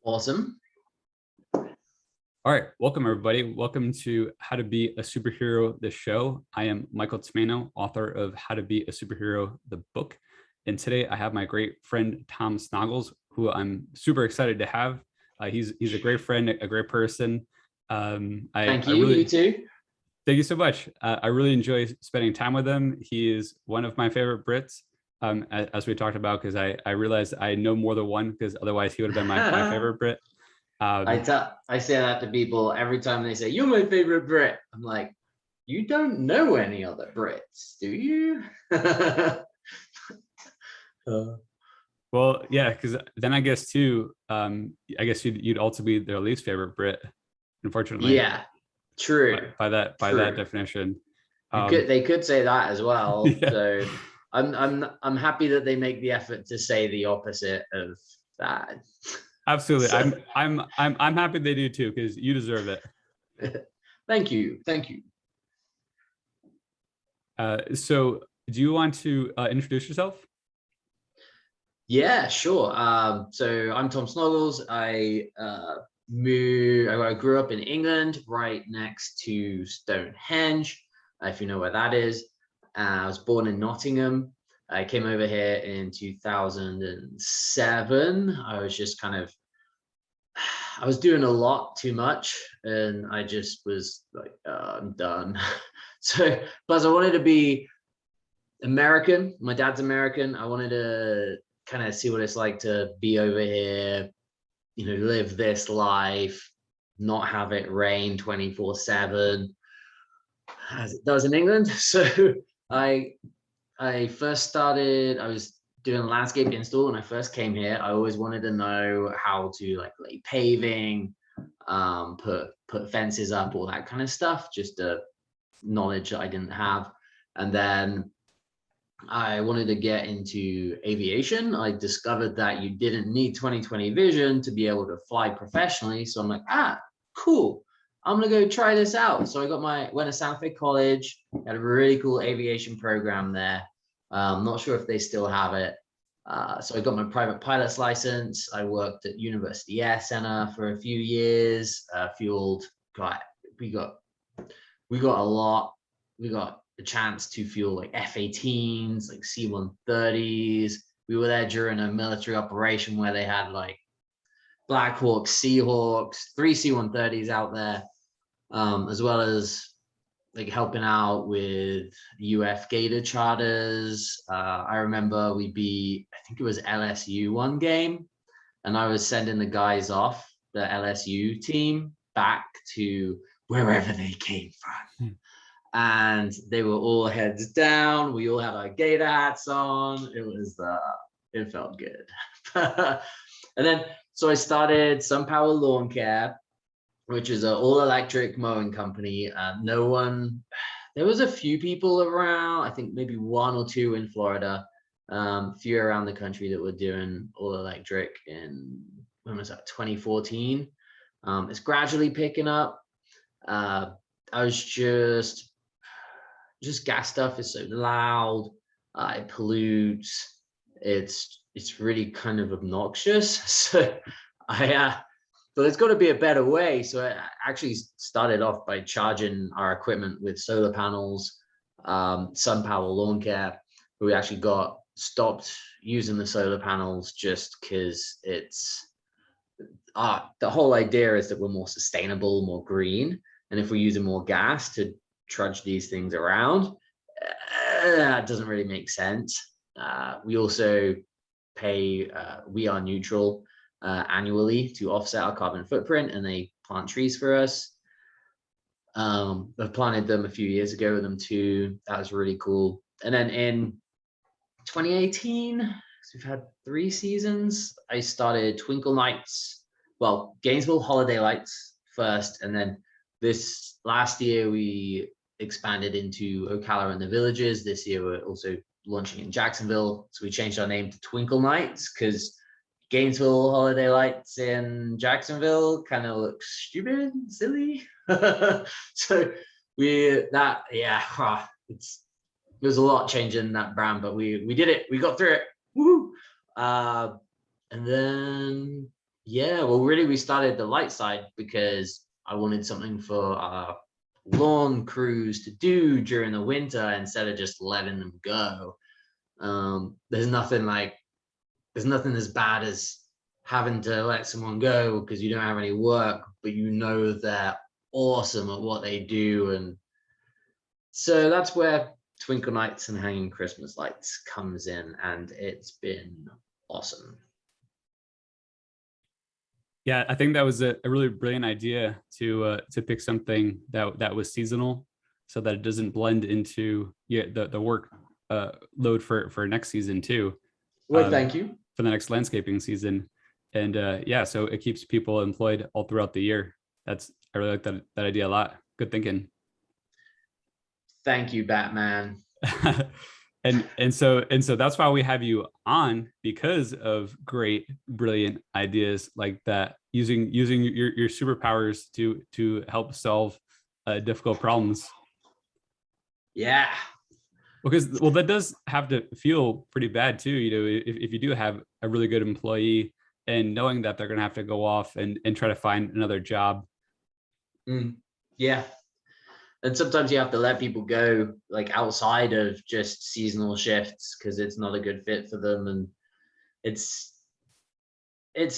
Awesome. All right, welcome everybody. Welcome to How to Be a Superhero, the show. I am Michael Tomeno, author of How to Be a Superhero, the book. And today I have my great friend, Tom Snogles, who I'm super excited to have. He's a great friend, a great person. Thank you. You too. Thank you so much. I really enjoy spending time with him. He is one of my favorite Brits, as we talked about, because I realized I know more than one, because otherwise he would have been my favorite Brit. I say that to people every time they say, "You're my favorite Brit." I'm like, you don't know any other Brits, do you? Well, yeah, because then I guess too, I guess you'd also be their least favorite Brit, unfortunately. Yeah, true. By that definition. They could say that as well. Yeah. So I'm happy that they make the effort to say the opposite of that. Absolutely. So, I'm happy they do too, because you deserve it. Thank you. So do you want to introduce yourself? Yeah, sure. So I'm Tom Snogles. I grew up in England, right next to Stonehenge, if you know where that is. I was born in Nottingham. I came over here in 2007. I was just I was doing a lot too much, and I just was like, I'm done. So, plus I wanted to be American. My dad's American. I wanted to kind of see what it's like to be over here, live this life, not have it rain 24/7 as it does in England. So I first started, I was doing landscape install when I first came here. I always wanted to know how to lay paving, put fences up, all that kind of stuff, just knowledge that I didn't have. And then I wanted to get into aviation. I discovered that you didn't need 20/20 vision to be able to fly professionally. So I'm like, cool. I'm gonna go try this out. So I went to Santa Fe College, had a really cool aviation program there. I'm not sure if they still have it. So I got my private pilot's license. I worked at University Air Center for a few years. We got a lot. We got a chance to fuel F-18s, C-130s. We were there during a military operation where they had Black Hawks, Seahawks, 3 C-130s out there, as well as helping out with UF Gator charters. I remember we beat, I think it was LSU one game, and I was sending the guys off, the LSU team, back to wherever they came from. And they were all heads down. We all had our gator hats on. It felt good. And then, so I started SunPower Lawn Care, which is an all-electric mowing company. There was a few people around, I think maybe one or two in Florida, few around the country that were doing all-electric when was that, 2014. It's gradually picking up. I was just gas stuff is so loud, it pollutes, it's really kind of obnoxious. So there's got to be a better way. So I actually started off by charging our equipment with solar panels. SunPower Lawn Care, we actually stopped using the solar panels just because the whole idea is that we're more sustainable, more green, and if we're using more gas to trudge these things around, that doesn't really make sense. We also pay We Are Neutral annually to offset our carbon footprint, and they plant trees for us. I've planted them a few years ago with them too. That was really cool. And then in 2018, so we've had 3 seasons, I started Twinkle Nights, Gainesville Holiday Lights first, and then this last year we expanded into Ocala and the Villages. This year we're also launching in Jacksonville. So we changed our name to Twinkle Nights because Gainesville Holiday Lights in Jacksonville kind of looks stupid, silly. So there's a lot changing that brand, but we did it. We got through it. Woo! And then Yeah, well, really, we started the light side because I wanted something for our lawn crews to do during the winter instead of just letting them go. There's nothing as bad as having to let someone go because you don't have any work, but you know they're awesome at what they do. And so that's where Twinkle Nights and Hanging Christmas Lights comes in, and it's been awesome. Yeah, I think that was a really brilliant idea to pick something that was seasonal, so that it doesn't blend into the work load for next season too, Well, thank you. for the next landscaping season, and yeah, so it keeps people employed all throughout the year. I really like that idea a lot. Good thinking. Thank you, Batman. And so that's why we have you on, because of great, brilliant ideas like that, using your superpowers to help solve difficult problems. Yeah. Because, well, that does have to feel pretty bad too, if you do have a really good employee and knowing that they're going to have to go off and try to find another job. Yeah. And sometimes you have to let people go, like outside of just seasonal shifts, because it's not a good fit for them. And it's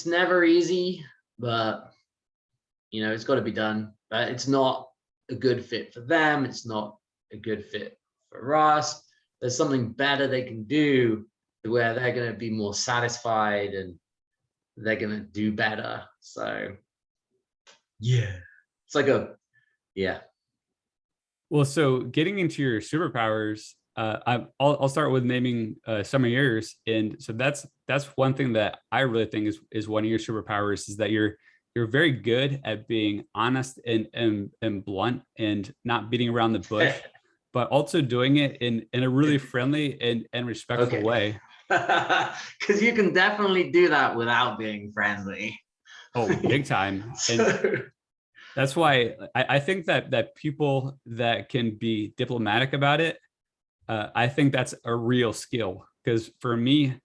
never easy, but it's got to be done. But it's not a good fit for them. It's not a good fit for us. There's something better they can do where they're going to be more satisfied and they're going to do better. So yeah, it's like yeah. Well, so getting into your superpowers, I'll start with naming some of yours, and so that's one thing that I really think is one of your superpowers, is that you're very good at being honest and blunt and not beating around the bush, but also doing it in a really friendly and respectful way. Because you can definitely do that without being friendly. Oh, big time. And that's why I think that people that can be diplomatic about it, I think that's a real skill. Because for me,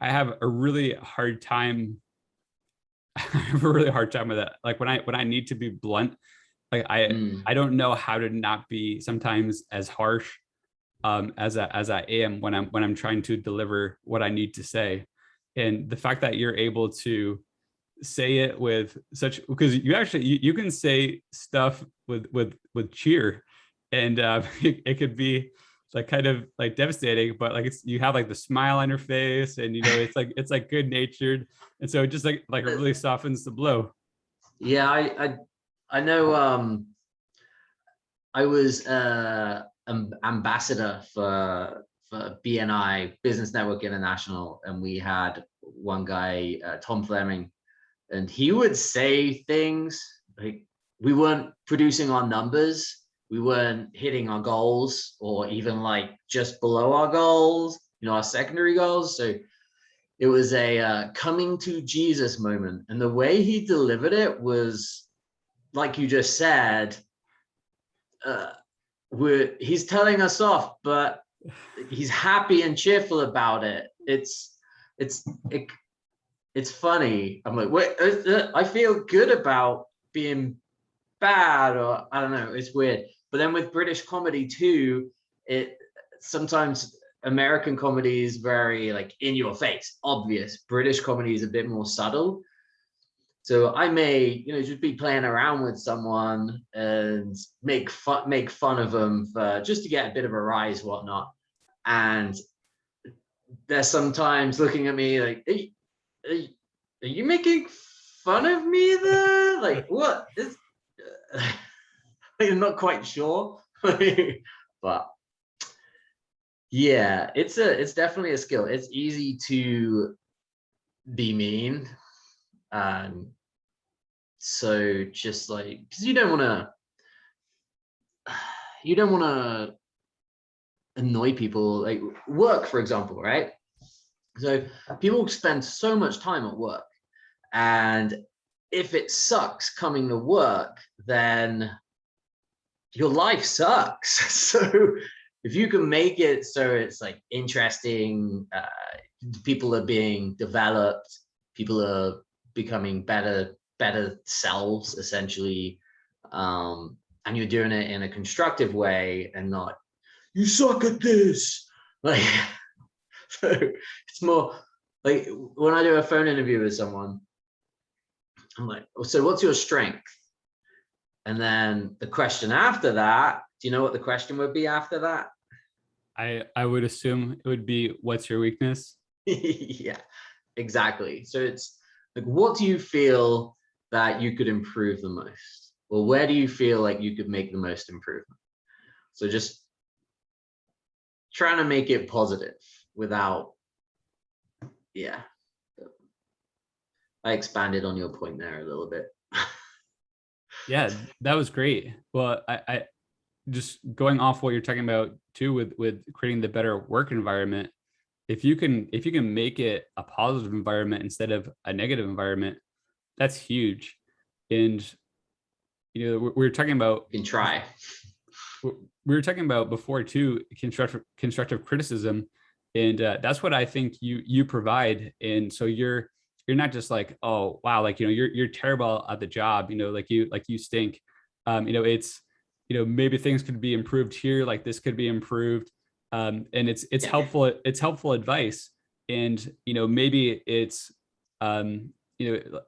I have a really hard time. I have a really hard time with that. Like when I need to be blunt, like I don't know how to not be sometimes as harsh as I am when I'm trying to deliver what I need to say. And the fact that you're able to say it with such, because you can say stuff with cheer, and it could be like kind of like devastating, but like you have like the smile on your face, and it's like good natured, and so it just like it really softens the blow. Yeah, I know. I was ambassador for BNI, Business Network International, and we had one guy, Tom Fleming, and he would say things like we weren't producing our numbers, we weren't hitting our goals, or even like just below our goals, our secondary goals. So it was a coming to Jesus moment, and the way he delivered it was like you just said. He's telling us off, but he's happy and cheerful about it. It's funny. I'm like, wait, I feel good about being bad, or I don't know. It's weird. But then with British comedy too, it sometimes American comedy is very like in your face, obvious. British comedy is a bit more subtle. So I may, just be playing around with someone and make fun of them for just to get a bit of a rise, whatnot. And they're sometimes looking at me like, hey, are you making fun of me there? Like, what? I'm not quite sure. But yeah, it's definitely a skill. It's easy to be mean. So just like, because you don't want to annoy people, like work, for example, right? So people spend so much time at work, and if it sucks coming to work, then your life sucks. So if you can make it so it's like interesting, people are being developed, people are becoming better selves essentially, and you're doing it in a constructive way and not you suck at this, like. So it's more like when I do a phone interview with someone, I'm like, so what's your strength? And then the question after that, do you know what the question would be after that? I would assume it would be, what's your weakness? Yeah, exactly. So it's like, what do you feel that you could improve the most? Or where do you feel like you could make the most improvement? So just trying to make it positive without, yeah. I expanded on your point there a little bit. Yeah, that was great. Well, I just going off what you're talking about too, with creating the better work environment. If you can make it a positive environment instead of a negative environment, that's huge. And we were talking about, You can try. we were talking about before too, constructive criticism, and that's what I think you provide. And so you're not just like, oh wow, like you're terrible at the job, like you stink. It's maybe things could be improved here, like this could be improved. And it's Yeah. helpful advice. And maybe it's you know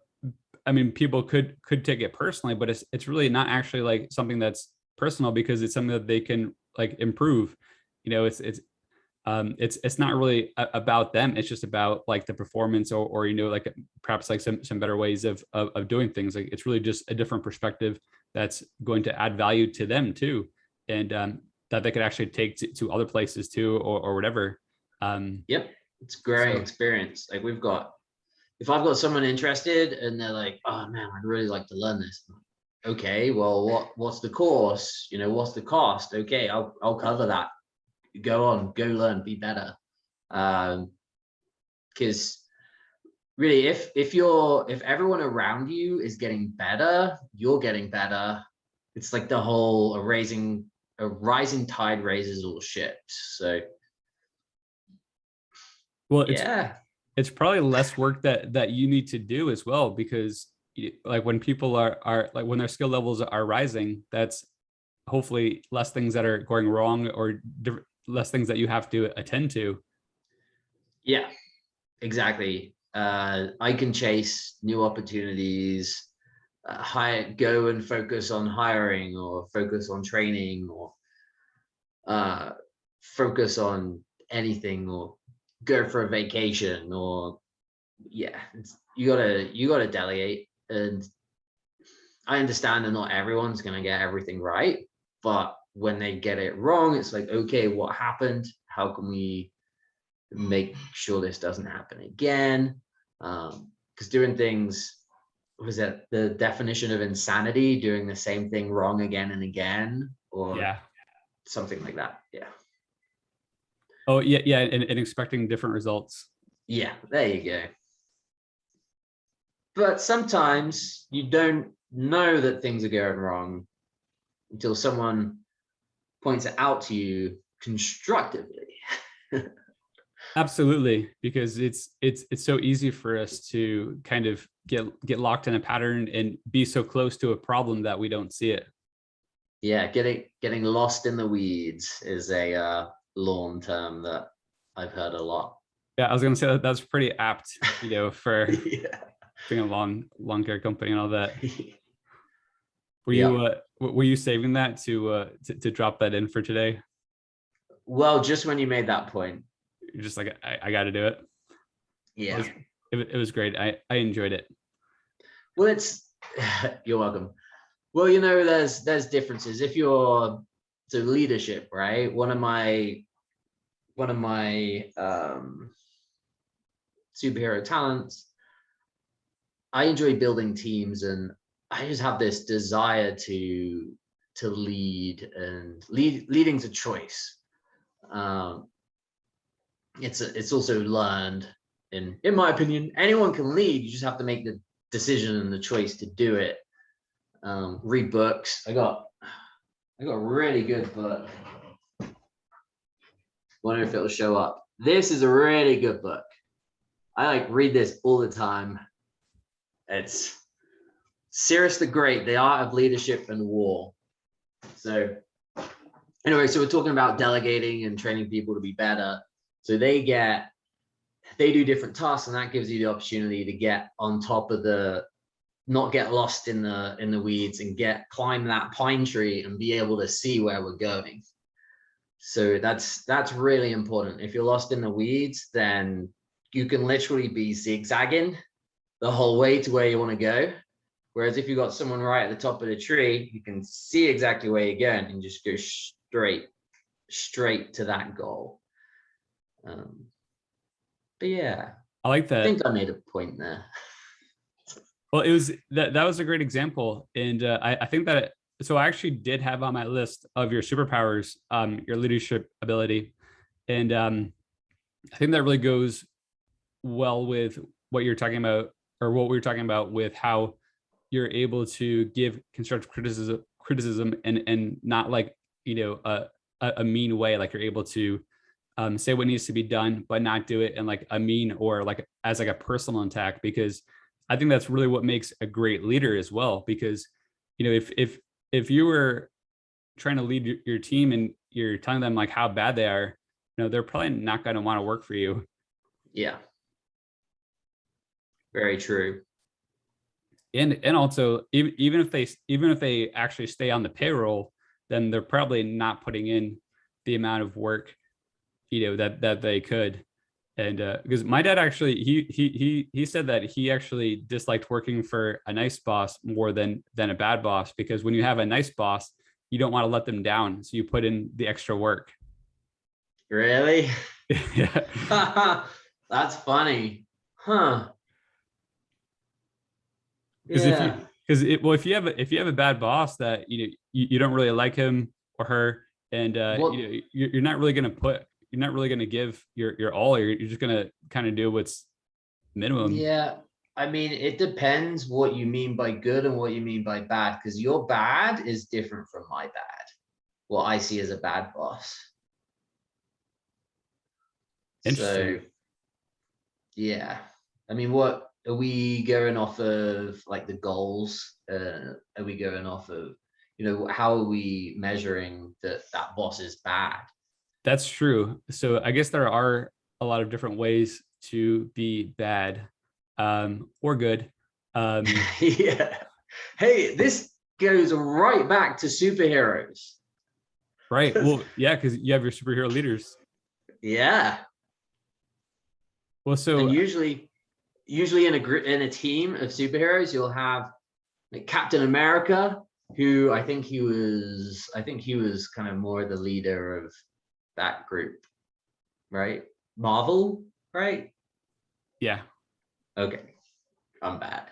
I mean, people could take it personally, but it's really not actually like something that's personal, because it's something that they can like improve. It's not really about them. It's just about like the performance, or like perhaps like some better ways of doing things. Like it's really just a different perspective that's going to add value to them too, and that they could actually take to other places too, or whatever. Yep, it's great So experience. Like if I've got someone interested and they're like, oh man, I'd really like to learn this. Okay, well, what's the course? What's the cost? Okay, I'll cover that. Go on, go learn, be better. Because really, if everyone around you is getting better, you're getting better. It's like the whole a rising tide raises all ships. So well, yeah. it's probably less work that you need to do as well, because like when people are like, when their skill levels are rising, that's hopefully less things that are going wrong, or less things that you have to attend to. Yeah, exactly. I can chase new opportunities, go and focus on hiring, or focus on training, or focus on anything, or go for a vacation, or yeah, you gotta delegate. And I understand that not everyone's gonna get everything right, but when they get it wrong, it's like, okay, what happened? How can we make sure this doesn't happen again? Because doing things, was that the definition of insanity, doing the same thing wrong again and again, or Yeah. something like that? Yeah. Oh yeah, and expecting different results. Yeah, there you go. But sometimes you don't know that things are going wrong until someone points it out to you constructively. Absolutely, because it's so easy for us to kind of get locked in a pattern and be so close to a problem that we don't see it. Yeah, getting lost in the weeds is a lawn term that I've heard a lot. Yeah, I was gonna say that's pretty apt, for Yeah. being a long care company and all that. Were Yeah. you were you saving that to drop that in for today? Well, just when you made that point. You're just like, I got to do it. Yeah. It was great. I enjoyed it. Well, you're welcome. Well, there's differences. If you're to leadership, right? One of my superhero talents, I enjoy building teams, and I just have this desire to lead, and leading's a choice. It's also learned. In my opinion, anyone can lead. You just have to make the decision and the choice to do it. Read books. I got a really good book. Wonder if it'll show up. This is a really good book. I read this all the time. It's seriously great. The art of leadership and war. So anyway, so we're talking about delegating and training people to be better. So they do different tasks, and that gives you the opportunity to get on top of not get lost in the weeds and climb that pine tree and be able to see where we're going. So that's really important. If you're lost in the weeds, then you can literally be zigzagging the whole way to where you want to go. Whereas if you've got someone right at the top of the tree, you can see exactly where you're going and just go straight to that goal. But yeah, I like that. I think I made a point there. Well, it was that was a great example. And I think that, so I actually did have on my list of your superpowers, your leadership ability. And I think that really goes well with what you're talking about, or what we were talking about with how you're able to give constructive criticism and not like, a mean way. Like you're able to say what needs to be done, but not do it in like a mean or like as like a personal attack, because I think that's really what makes a great leader as well. Because, if you were trying to lead your team and you're telling them like how bad they are, they're probably not going to want to work for you. Yeah. Very true. And also, even if they actually stay on the payroll, then they're probably not putting in the amount of work, that they could. And because my dad actually, he said that he actually disliked working for a nice boss more than a bad boss, because when you have a nice boss, you don't want to let them down, so you put in the extra work. Really? Yeah. That's funny. Huh. Because Yeah. if you have a bad boss that you don't really like him or her, and you're not really going to give your all. You're just going to kind of do what's minimum. Yeah. I mean, it depends what you mean by good and what you mean by bad, because your bad is different from my bad. What I see as a bad boss. Interesting. So, yeah. I mean, what are we going off of, like the goals? Are we going off of, how are we measuring that boss is bad? That's true. So I guess there are a lot of different ways to be bad, or good. Yeah. Hey, this goes right back to superheroes. Right. Well, yeah, because you have your superhero leaders. Yeah. Well, so And usually in a team of superheroes, you'll have like Captain America, who I think he was kind of more the leader of that group, right? Marvel, right? yeah. Okay. I'm bad.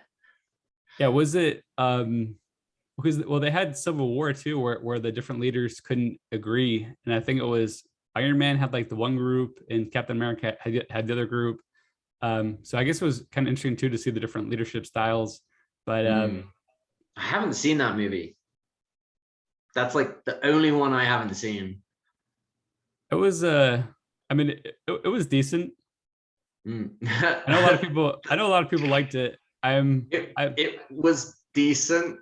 Yeah, was it because, well, they had Civil War too, where the different leaders couldn't agree, and I think it was Iron Man had like the one group and Captain America had the other group. So I guess it was kind of interesting too to see the different leadership styles. But I haven't seen that movie. That's like the only one I haven't seen. it was I mean, it was decent. Mm. I know a lot of people liked it. It was decent.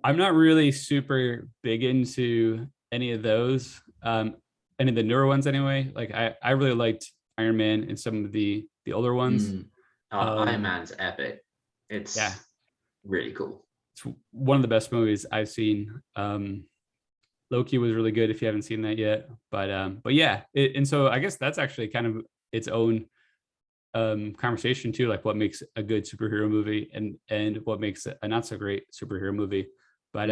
I'm not really super big into any of those, any of the newer ones anyway. Like I really liked Iron Man and some of the older ones. Iron Man's epic. Yeah, It's really cool. it's one of the best movies I've seen. Loki was really good if you haven't seen that yet. But yeah, and so I guess that's actually kind of its own conversation too, like what makes a good superhero movie and what makes a not so great superhero movie. But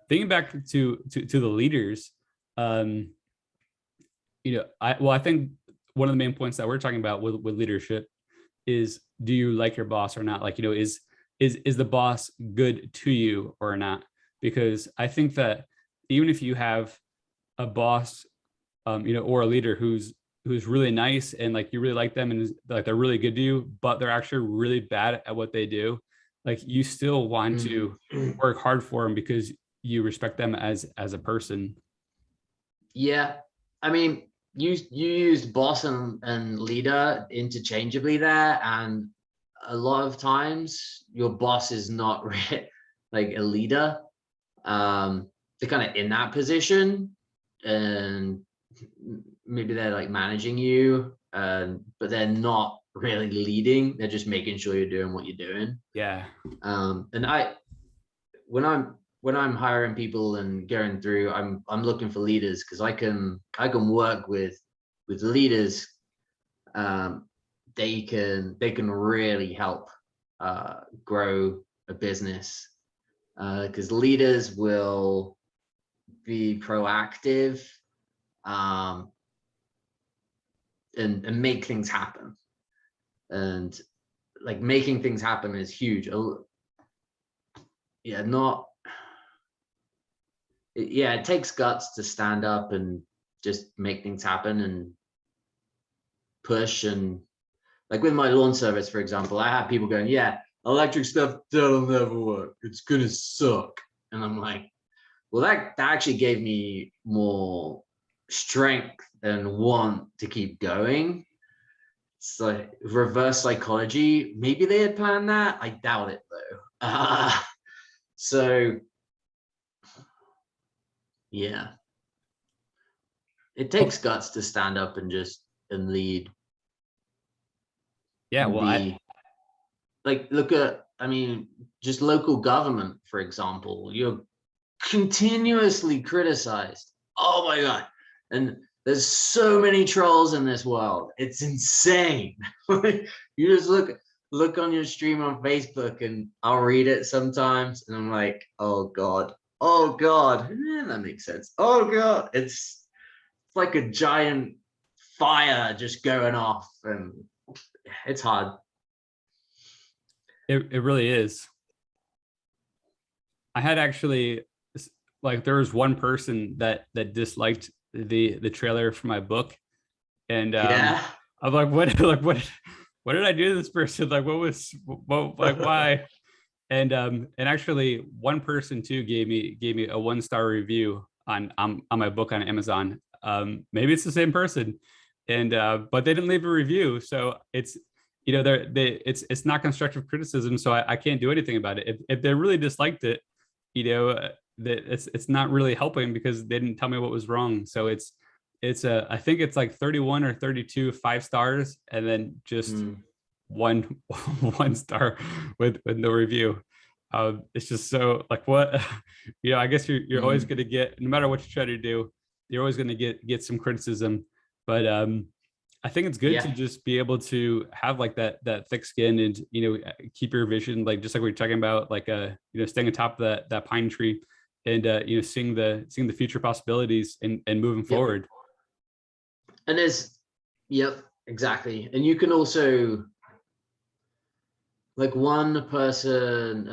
thinking back to the leaders, I think one of the main points that we're talking about with leadership is, do you like your boss or not? Like, is the boss good to you or not? Because I think that even if you have a boss, or a leader who's really nice and like you really like them and like they're really good to you, but they're actually really bad at what they do, like you still want to work hard for them because you respect them as a person. Yeah, I mean, you used boss and leader interchangeably there, and a lot of times your boss is not like a leader. They're kind of in that position, and maybe they're like managing you, but they're not really leading. They're just making sure you're doing what you're doing. Yeah. And when I'm hiring people and going through, I'm looking for leaders, because I can work with leaders. They can really help grow a business, because leaders will be proactive, and make things happen. And like making things happen is huge. Yeah, it takes guts to stand up and just make things happen and push. And like with my lawn service, for example, I have people going, yeah, electric stuff, that'll never work, it's gonna suck. And I'm like, well, that actually gave me more strength and want to keep going. It's like reverse psychology. Maybe they had planned that. I doubt it though. So yeah, it takes guts to stand up and lead. Yeah. And Well, be like, look at, I mean, just local government, for example. You're continuously criticized. Oh my God. And there's so many trolls in this world. It's insane. You just look on your stream on Facebook, and I'll read it sometimes, and I'm like, oh God. That makes sense. Oh God. It's like a giant fire just going off, and it's hard. it really is. I had actually, like, there was one person that disliked the trailer for my book, and Yeah. I'm like, what did I do to this person? Like, like, why? And actually, one person too gave me a 1-star review on my book on Amazon. Maybe it's the same person, and but they didn't leave a review, so it's, it's not constructive criticism, so I can't do anything about it. If they really disliked it, that it's not really helping, because they didn't tell me what was wrong. So it's I think it's like 31 or 32 5 stars, and then just one 1 star with no review. It's just so like, what, I guess you're always going to get, no matter what you try to do, you're always going to get some criticism. But I think it's good to just be able to have like that thick skin, and keep your vision, like just like we were talking about, like staying on top of that pine tree, and seeing the future possibilities, and moving forward. And there's, exactly. And you can also, like, one person,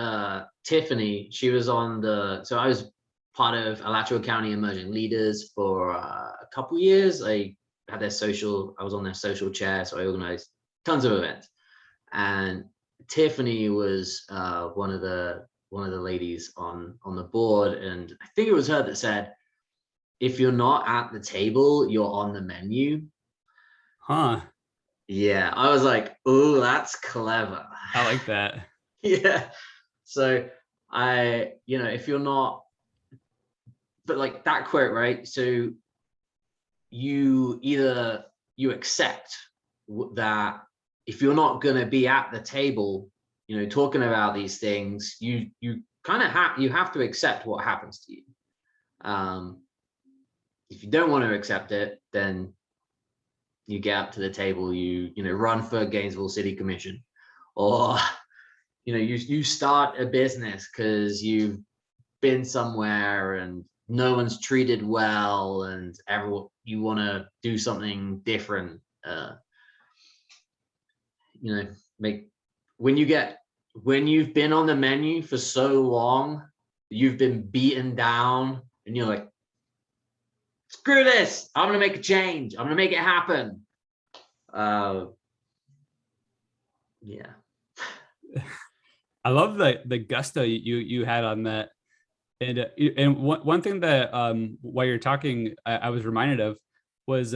Tiffany, she was on so I was part of Alachua County Emerging Leaders for a couple years. I was on their social chair, so I organized tons of events. And Tiffany was one of the ladies on the board, and I think it was her that said, if you're not at the table, you're on the menu. Huh. Yeah, I was like, oh, that's clever. I like that. Yeah. So if you're not, but like that quote, right? So you accept that if you're not going to be at the table, talking about these things, you kind of have to accept what happens to you. If you don't want to accept it, then you get up to the table, you run for Gainesville City Commission, or you start a business because you've been somewhere and no one's treated well, and you want to do something different. When you've been on the menu for so long, you've been beaten down, and you're like, screw this, I'm gonna make a change, I'm gonna make it happen. Yeah. I love the gusto you had on that. And one thing that while you're talking, I was reminded of was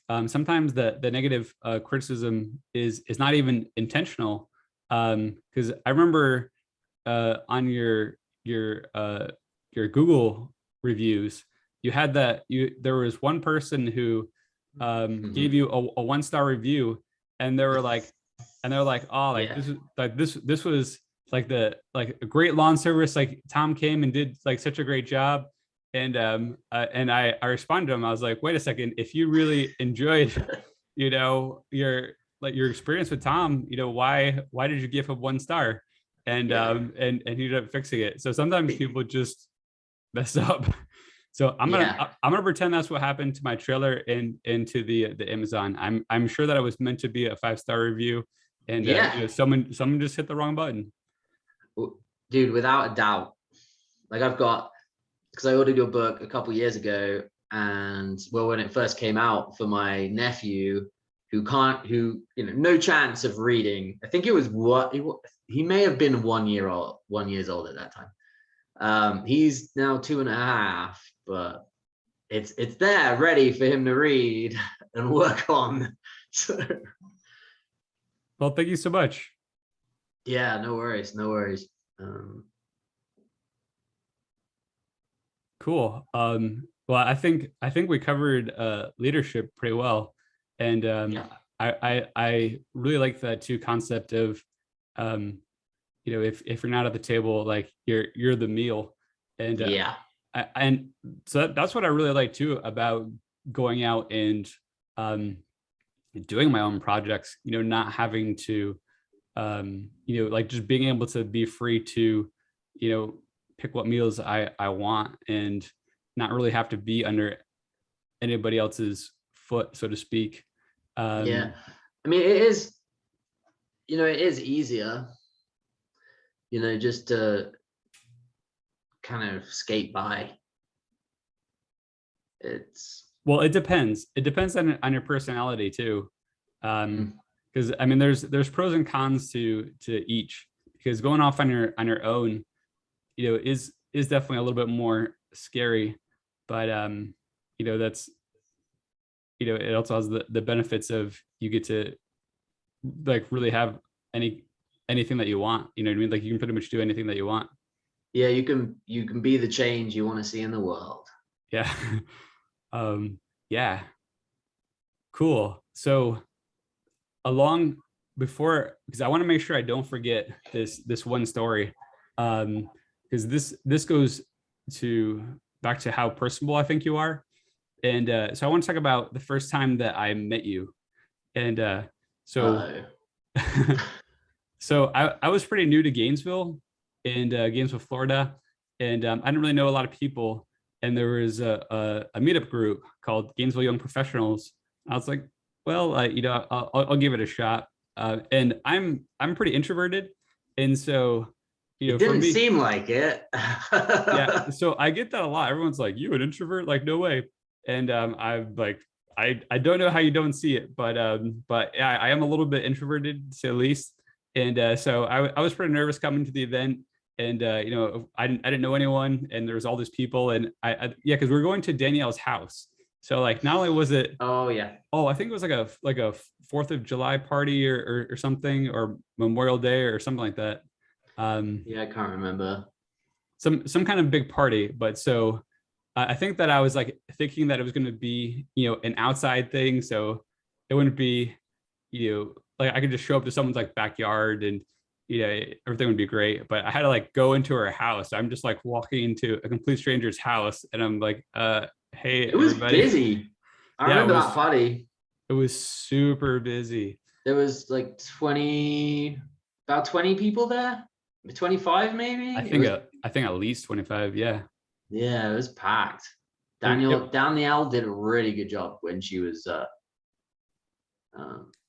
sometimes the negative criticism is not even intentional. Because I remember on your Google reviews, you had that there was one person who gave you a 1-star review, and they were like, oh, like Yeah. this was like a great lawn service. Like Tom came and did like such a great job. And I responded to him. I was like, wait a second, if you really enjoyed, your experience with Tom, why did you give him 1 star? And Yeah. and he ended up fixing it. So sometimes people just mess up. So Yeah. I'm gonna pretend that's what happened to my trailer into the Amazon. I'm sure that it was meant to be a 5-star review, and Yeah. someone just hit the wrong button. Dude, without a doubt. Like because I ordered your book a couple years ago, and well, when it first came out for my nephew, who no chance of reading. I think it was he may have been 1 years old at that time. He's now 2.5, but it's there ready for him to read and work on. So, Well, thank you so much. yeah, no worries, no worries. Cool. Well, I think we covered leadership pretty well, and Yeah. I really like that too concept of if you're not at the table, like you're the meal, and Yeah. and so that's what I really like too about going out and doing my own projects. Not having to like just being able to be free to pick what meals I want and not really have to be under anybody else's foot, so to speak. Yeah. I mean, it is easier, just to kind of skate by. Well, it depends. It depends on your personality too. Because I mean, there's pros and cons to each. Because going off on your own, is definitely a little bit more scary. But that's it also has the benefits of you get to like really have anything that you want. You know what I mean? Like you can pretty much do anything that you want. Yeah, you can be the change you want to see in the world. Yeah. Yeah. Cool. So along before, because I want to make sure I don't forget this one story. Because this goes to back to how personable I think you are. And so I want to talk about the first time that I met you. And so so I was pretty new to Gainesville, in Gainesville, Florida, and I didn't really know a lot of people. And there was a meetup group called Gainesville Young Professionals. I was like, well, I'll give it a shot. And I'm pretty introverted, and so It for didn't me, seem like it. yeah. So I get that a lot. Everyone's like, "You an introvert?" Like, no way. And I'm like, I don't know how you don't see it, but yeah, I am a little bit introverted, to say the least. And so I was pretty nervous coming to the event, and I didn't know anyone, and there was all these people, and yeah, because we're going to Danielle's house. So like, not only was it, Oh yeah. oh, I think it was like a 4th of July party or something, or Memorial Day or something like that. Yeah, I can't remember. Some kind of big party. But so I think that I was like thinking that it was going to be an outside thing, so it wouldn't be like I could just show up to someone's like backyard and everything would be great. But I had to like go into her house. I'm just like walking into a complete stranger's house, and I'm like, hey, It was everybody. busy. I Yeah, remember that party. It was super busy. There was like about 20 people there. 25 maybe. I think at least 25. Yeah. Yeah, it was packed. Yep. Danielle did a really good job when she was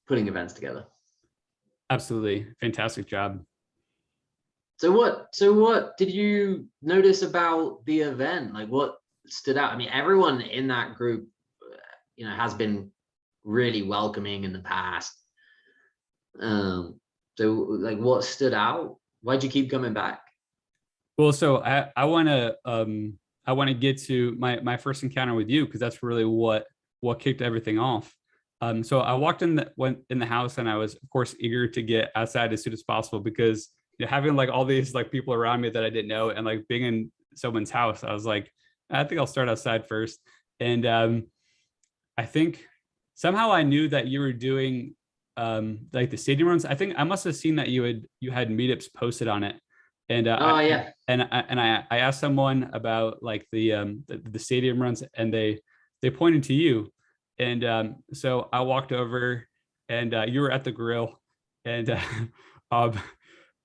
putting events together. Absolutely. Fantastic job. So what did you notice about the event? Like what stood out? I mean, everyone in that group, has been really welcoming in the past. So like what stood out? Why'd you keep coming back? Well, so I want to get to my first encounter with you, because that's really what kicked everything off. So I went in the house, and I was of course eager to get outside as soon as possible, because having like all these like people around me that I didn't know, and like being in someone's house, I was like, I think I'll start outside first. And I think somehow I knew that you were doing like the stadium runs. I think I must have seen that you had meetups posted on it, and Oh yeah. I asked someone about like the stadium runs, and they pointed to you, and so I walked over, and you were at the grill, and um,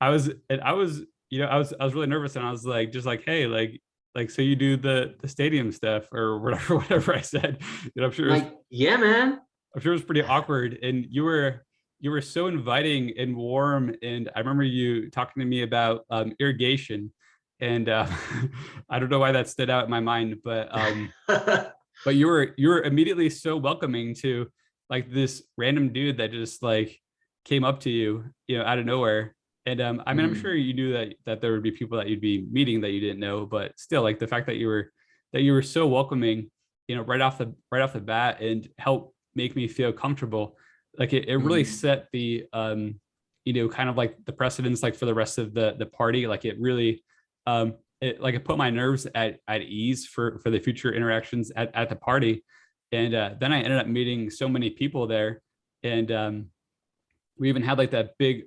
I was I was really nervous, and I was like, just like, hey, like so you do the stadium stuff or whatever whatever I said. I'm sure Like, yeah, man. I'm sure it was pretty awkward, and you were so inviting and warm. And I remember you talking to me about irrigation, and I don't know why that stood out in my mind, but you were immediately so welcoming to like this random dude that just like came up to you, out of nowhere. And I mean, I'm sure you knew that there would be people that you'd be meeting that you didn't know, but still, like the fact that you were so welcoming, right off the bat, and help make me feel comfortable. Like it really set the kind of like the precedence, like for the rest of the party. Like it really it put my nerves at ease for the future interactions at the party. And then I ended up meeting so many people there. And we even had like that big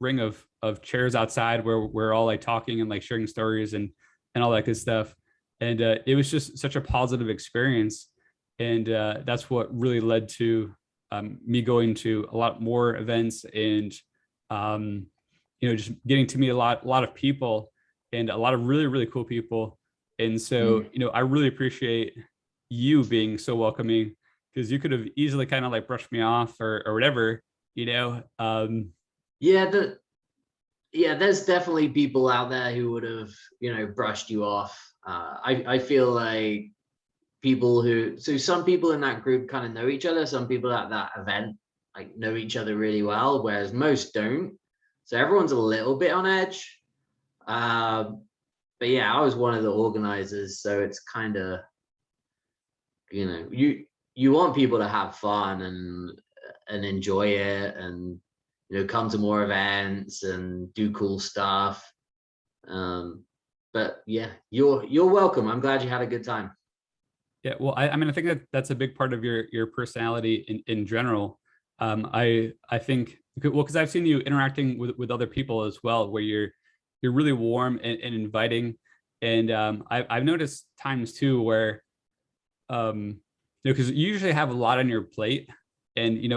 ring of chairs outside where we're all like talking and like sharing stories and all that good stuff. And it was just such a positive experience. And that's what really led to me going to a lot more events, and just getting to meet a lot of people, and a lot of really, really cool people. And so, I really appreciate you being so welcoming, because you could have easily kind of like brushed me off or whatever, Yeah, there's definitely people out there who would have, brushed you off. I feel like some people in that group kind of know each other. Some people at that event like know each other really well, whereas most don't. So everyone's a little bit on edge. But yeah, I was one of the organizers, so it's kind of, you want people to have fun and enjoy it, and come to more events and do cool stuff. But yeah, you're welcome. I'm glad you had a good time. Yeah, well, I mean, I think that that's a big part of your personality in general. I think, well, because I've seen you interacting with other people as well, where you're really warm and inviting. And I've noticed times too where because you usually have a lot on your plate, and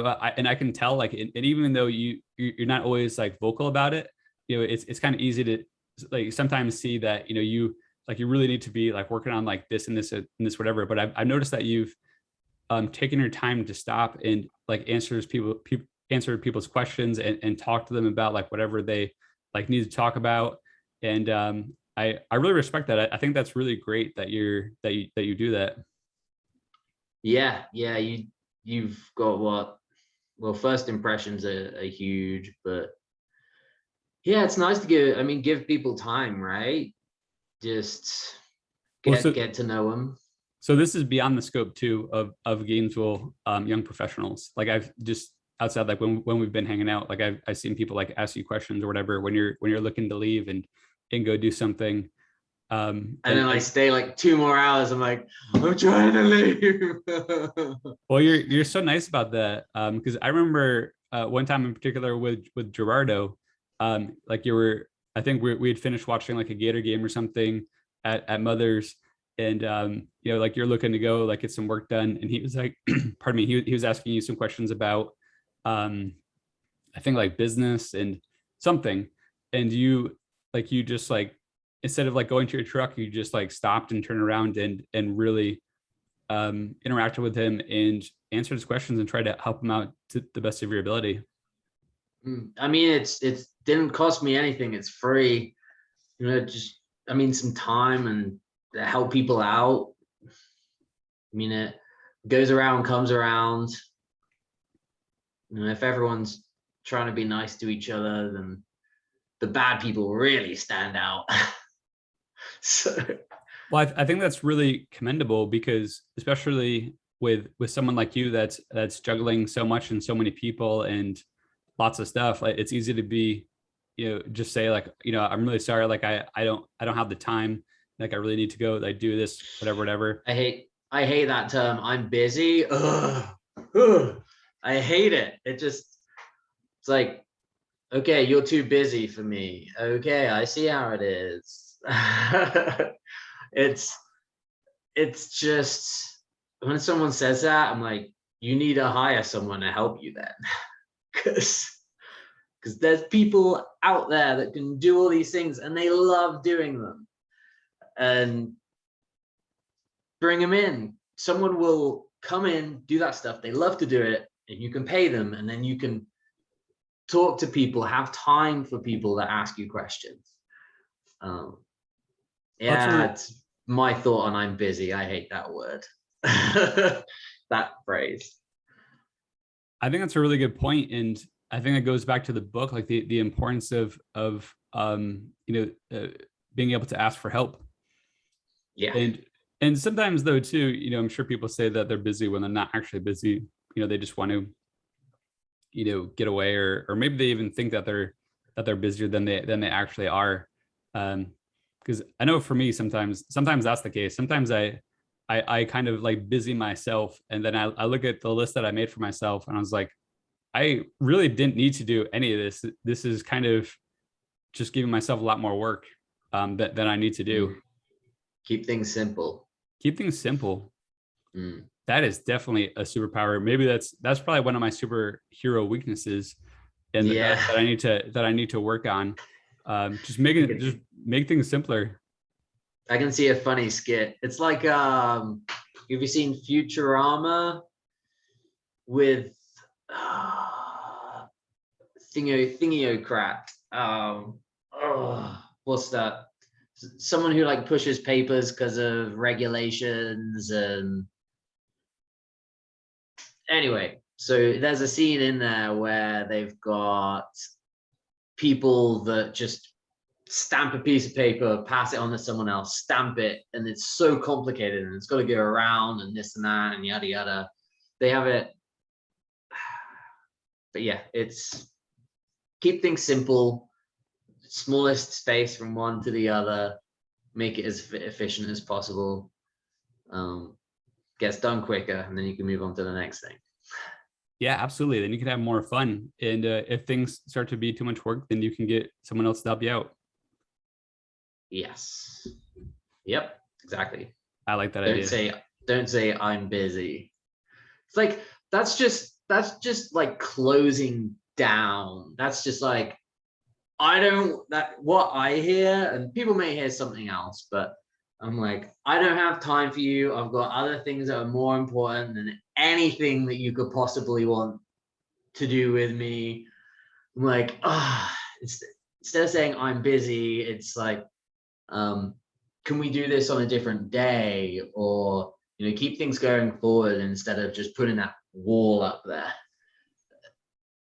I can tell, like, and even though you're not always like vocal about it, it's kind of easy to like sometimes see that you like you really need to be like working on like this and this and this whatever. But I've noticed that you've taken your time to stop and like answer people's questions, and talk to them about like whatever they like need to talk about. And I really respect that. I think that's really great that you do that. Yeah, you've got well, first impressions are huge, but yeah, it's nice to give people time, right? Just Well, get to know them. so this is beyond the scope too of Gainesville young professionals. Like I've just outside, like when we've been hanging out, like I've seen people like ask you questions or whatever when you're looking to leave and go do something. And then I stay like 2 more hours. I'm like, I'm trying to leave. Well, you're so nice about that. Because I remember one time in particular with Gerardo, like I think we had finished watching like a Gator game or something at Mother's, and like you're looking to go like get some work done, and he was like, pardon me, he was asking you some questions about, I think like business and something, and you just like, instead of like going to your truck, you just like stopped and turned around and really interacted with him and answered his questions and tried to help him out to the best of your ability. I mean, it didn't cost me anything. It's free. Some time and to help people out. I mean, it goes around, comes around. If everyone's trying to be nice to each other, then the bad people really stand out. So Well, I think that's really commendable, because especially with someone like you that's juggling so much and so many people and lots of stuff, like it's easy to be, just say like, I'm really sorry, like I don't have the time, like I really need to go, like do this, whatever. I hate that term. I'm busy. Ugh. Ugh. I hate it. It's like, okay, you're too busy for me. Okay, I see how it is. it's just when someone says that, I'm like, you need to hire someone to help you then. Because there's people out there that can do all these things and they love doing them. And bring them in. Someone will come in, do that stuff. They love to do it, and you can pay them, and then you can talk to people, have time for people that ask you questions. It's my thought on I'm busy. I hate that word. That phrase. I think that's a really good point, and I think it goes back to the book, like the importance of being able to ask for help. Yeah. And sometimes though too, I'm sure people say that they're busy when they're not actually busy. They just want to, get away, or maybe they even think that they're busier than they actually are. Because I know for me, sometimes that's the case. Sometimes I kind of like busy myself, and then I look at the list that I made for myself, and I was like, I really didn't need to do any of this. This is kind of just giving myself a lot more work than I need to do. Keep things simple. Keep things simple. That is definitely a superpower. Maybe that's probably one of my superhero weaknesses, and that I need to work on. Just make things simpler. I can see a funny skit. It's like, have you seen Futurama with Thingiocrat? What's that? Someone who like pushes papers because of regulations. And anyway, so there's a scene in there where they've got people that just stamp a piece of paper, pass it on to someone else, stamp it, and it's so complicated, and it's got to go around and this and that and yada yada. They have it, but yeah, it's keep things simple, smallest space from one to the other, make it as efficient as possible, gets done quicker, and then you can move on to the next thing. Yeah, absolutely. Then you can have more fun, and if things start to be too much work, then you can get someone else to help you out. Yes. Yep, exactly. I like that idea. Don't say I'm busy. It's like that's just like closing down. That's just like what I hear, and people may hear something else, but I'm like, I don't have time for you. I've got other things that are more important than anything that you could possibly want to do with me. I'm like, instead of saying I'm busy, it's like, can we do this on a different day, or keep things going forward instead of just putting that wall up there.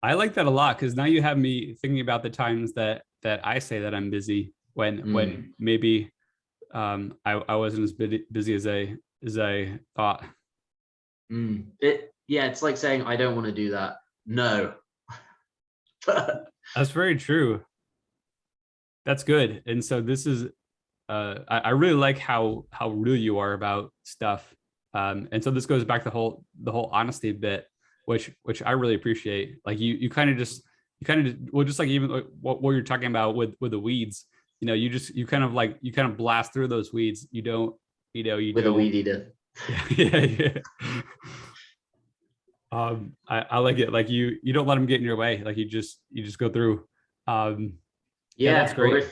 I like that a lot, because now you have me thinking about the times that I say that I'm busy when maybe I wasn't as busy as I thought. It's like saying I don't want to do that. No. That's very true. That's good. And so this is I really like how real you are about stuff. And so this goes back to the whole honesty bit, which I really appreciate. Like you kind of just like even like what you're talking about with the weeds, you kind of blast through those weeds. You don't, with a weed eater. Yeah. I like it. Like you don't let them get in your way. Like you just go through. That's great.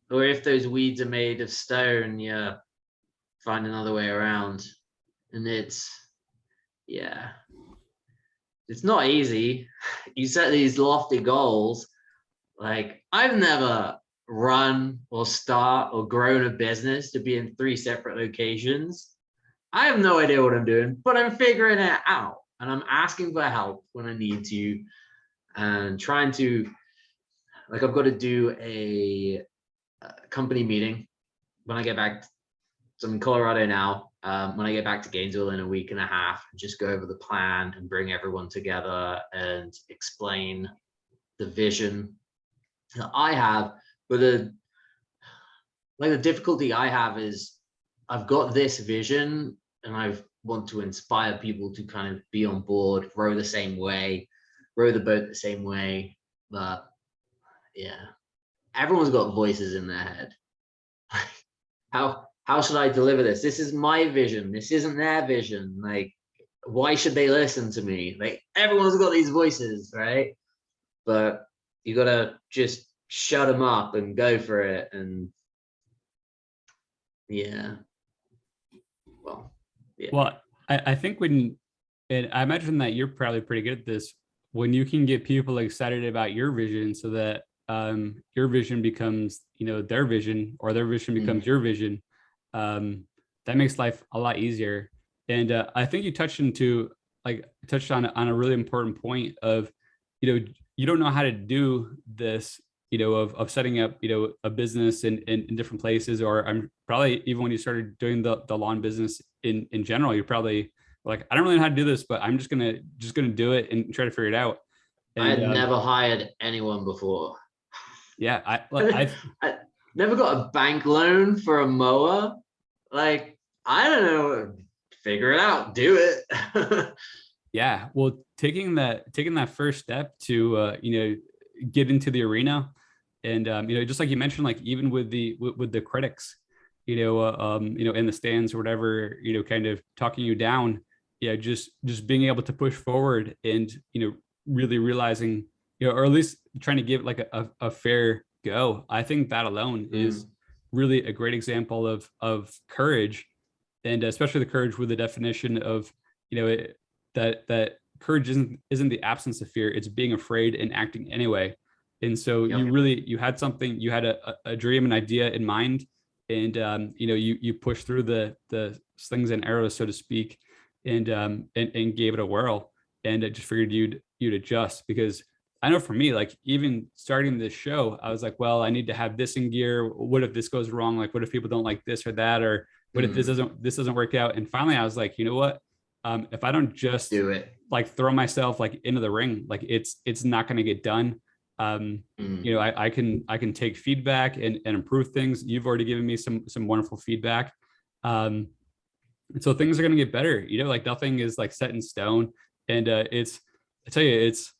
Or if those weeds are made of stone, find another way around. And it's not easy. You set these lofty goals. Like, I've never run or start or grown a business to be in 3 separate locations. I have no idea what I'm doing, but I'm figuring it out. And I'm asking for help when I need to, and trying to, like, I've got to do a company meeting when I get back. So I'm in Colorado now. when I get back to Gainesville in a week and a half, just go over the plan and bring everyone together and explain the vision that I have. But the difficulty I have is I've got this vision and I want to inspire people to kind of be on board, row the same way, row the boat the same way. But yeah, everyone's got voices in their head. How should I deliver this? This is my vision. This isn't their vision. Like, why should they listen to me? Like, everyone's got these voices, right? But you gotta just shut them up and go for it. And yeah, well, yeah. Well, I think and I imagine that you're probably pretty good at this, when you can get people excited about your vision so that your vision becomes, their vision, or their vision becomes your vision. That makes life a lot easier. And I think you touched on a really important point of, you don't know how to do this, of setting up, a business in different places, or I'm probably, even when you started doing the lawn business in general, you're probably like, I don't really know how to do this, but I'm just gonna do it and try to figure it out. And, I had never hired anyone before. Yeah, I never got a bank loan for a mower. Like, I don't know, figure it out, do it. Yeah, well, taking that first step to get into the arena, and just like you mentioned, like even with the critics, in the stands or whatever, kind of talking you down, yeah, just being able to push forward and really realizing, or at least trying to give like a fair go. I think that alone is really a great example of courage, and especially the courage with the definition of that courage isn't the absence of fear, it's being afraid and acting anyway. And so you had something, you had a dream, an idea in mind, and you pushed through the slings and arrows, so to speak, and gave it a whirl. And I just figured you'd adjust, because I know for me, like even starting this show, I was like, well, I need to have this in gear. What if this goes wrong? Like, what if people don't like this or that? Or what if this doesn't work out? And finally I was like, you know what? If I don't just do it, like throw myself like into the ring, like it's not going to get done. I can take feedback and improve things. You've already given me some wonderful feedback. And so things are going to get better, like nothing is like set in stone. And I tell you, it's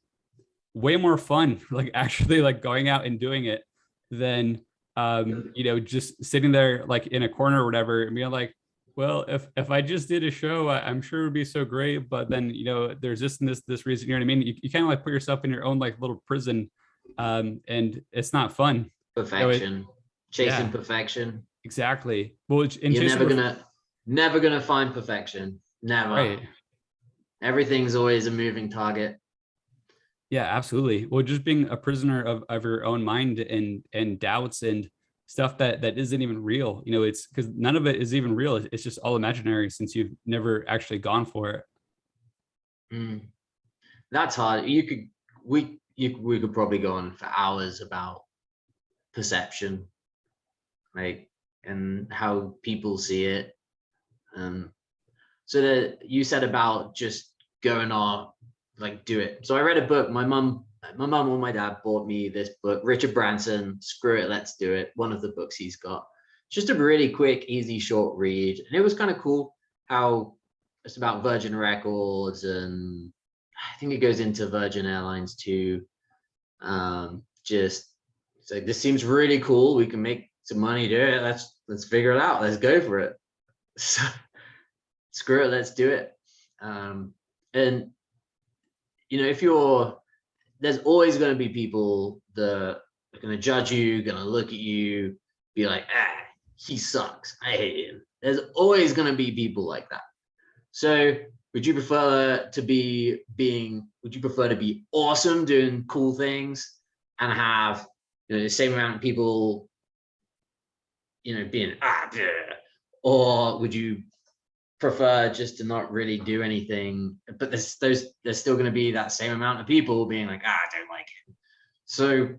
way more fun, like actually like going out and doing it than, just sitting there like in a corner or whatever and being like, well, if I just did a show, I'm sure it would be so great. But then, there's this and this reason, you know what I mean? You kind of like put yourself in your own like little prison, and it's not fun. Perfection, chasing perfection. Exactly. Well, you're never gonna find perfection. Never. Right. Everything's always a moving target. Yeah, absolutely. Well, just being a prisoner of your own mind and doubts and stuff that isn't even real, it's because none of it is even real. It's just all imaginary, since you've never actually gone for it. That's hard. We could probably go on for hours about perception, like, and how people see it. So that you said about just going off, like, do it. So I read a book. My mom or my dad bought me this book, Richard Branson, Screw It, Let's Do It. One of the books he's got. Just a really quick, easy, short read. And it was kind of cool how it's about Virgin Records, and I think it goes into Virgin Airlines too. Just it's like, this seems really cool. We can make some money do it. Let's figure it out. Let's go for it. So, screw it, let's do it. And there's always going to be people that are going to judge you, going to look at you, be like, he sucks, I hate him. There's always going to be people like that. So would you prefer to be awesome doing cool things and have the same amount of people being or would you prefer just to not really do anything, but there's still going to be that same amount of people being like, I don't like him, so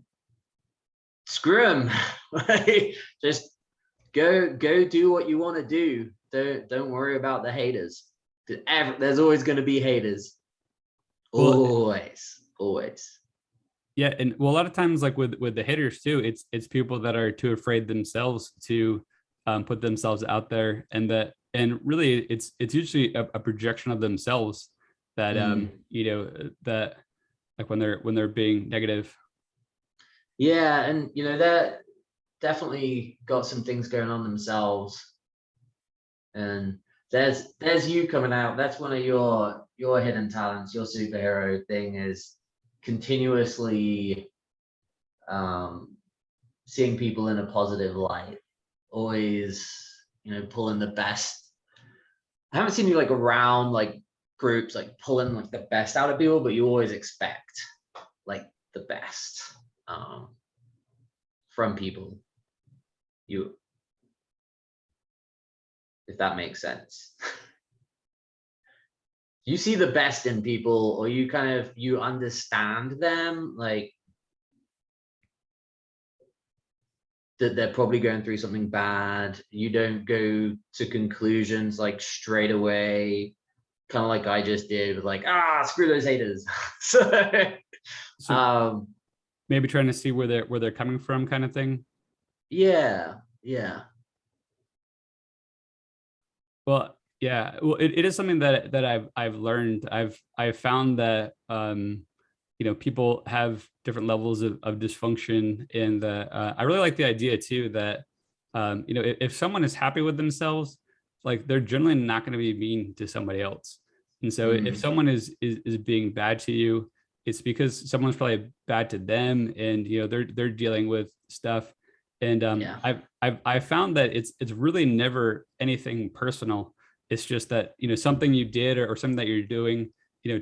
screw him. Just go do what you want to do, don't worry about the haters. There's always going to be haters. Well, Always. yeah, and well, a lot of times, like with the haters too, it's people that are too afraid themselves to put themselves out there, and really it's usually a projection of themselves that that like when they're being negative. Yeah, and that definitely got some things going on themselves. And there's you coming out. That's one of your hidden talents. Your superhero thing is continuously seeing people in a positive light. Always, pulling the best. I haven't seen you like around like groups like pulling like the best out of people, but you always expect like the best from people. If that makes sense. You see the best in people, or you understand them, like that they're probably going through something bad. You don't go to conclusions like straight away, kind of like I just did with like, screw those haters. So maybe trying to see where they're coming from, kind of thing. Yeah. Well, yeah, well, it is something that I've learned. I've found that people have different levels of dysfunction, and I really like the idea too that if someone is happy with themselves, like they're generally not going to be mean to somebody else. And so if someone is being bad to you, it's because someone's probably bad to them, and they're dealing with stuff. And I've found that it's really never anything personal. It's just that something you did or something that you're doing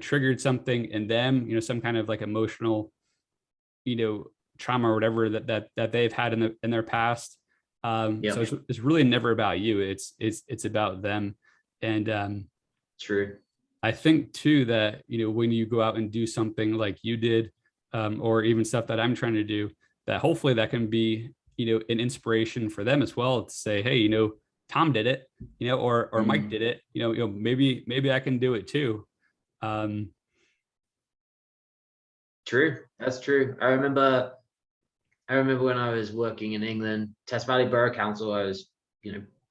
triggered something in them, some kind of like emotional trauma or whatever that they've had in their past. So it's really never about you. It's about them. And True. I think too that when you go out and do something like you did, or even stuff that I'm trying to do, that hopefully that can be an inspiration for them as well to say, hey, Tom did it, or Mike did it, maybe I can do it too. True. That's true. I remember when I was working in England, Test Valley Borough Council, I was,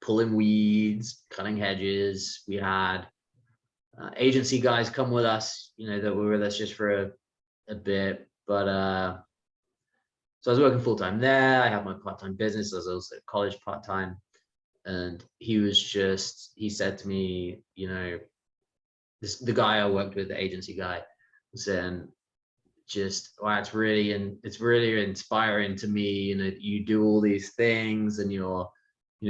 pulling weeds, cutting hedges. We had agency guys come with us, that were with us just for a bit. But so I was working full time there. I had my part-time business. I was also at college part-time. And he said to me, the guy I worked with, the agency guy, was saying, wow, it's really inspiring to me. You do all these things and you're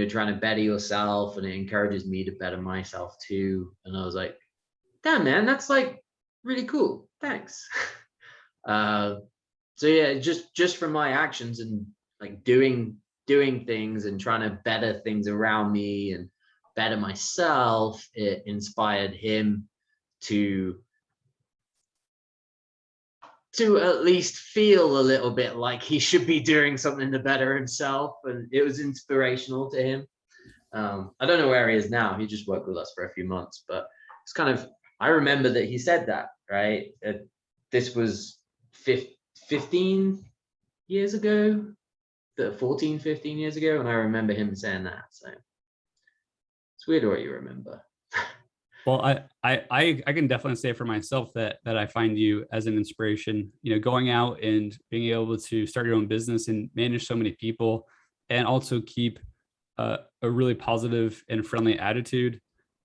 trying to better yourself, and it encourages me to better myself too. And I was like, damn, man, that's like really cool. Thanks. So yeah, just from my actions and like doing things and trying to better things around me and better myself, it inspired him to at least feel a little bit like he should be doing something to better himself. And it was inspirational to him. I don't know where he is now. He just worked with us for a few months, but it's kind of, I remember that he said that, right? This was 15 years ago, 14, 15 years ago. And I remember him saying that. So it's weird what you remember. Well, I can definitely say for myself that I find you as an inspiration, going out and being able to start your own business and manage so many people, and also keep a really positive and friendly attitude.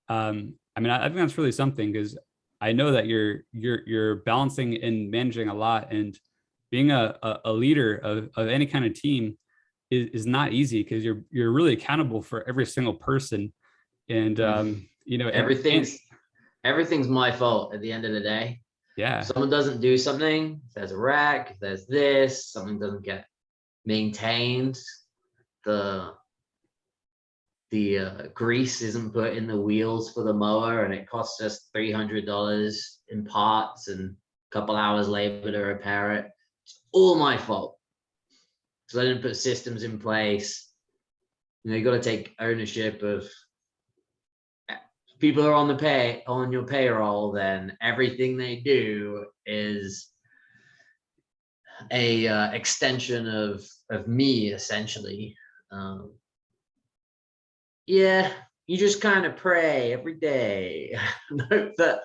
I mean, I think that's really something, because I know that you're balancing and managing a lot, and being a leader of any kind of team is not easy, because you're really accountable for every single person. And everything's my fault at the end of the day. Yeah. If someone doesn't do something, if there's a wreck, if there's this, something doesn't get maintained, the grease isn't put in the wheels for the mower, and it costs us $300 in parts and a couple hours labor to repair it. It's all my fault. So I didn't put systems in place. You got to take ownership of people are on your payroll, then everything they do is a extension of me, essentially. Yeah, you just kind of pray every day and hope that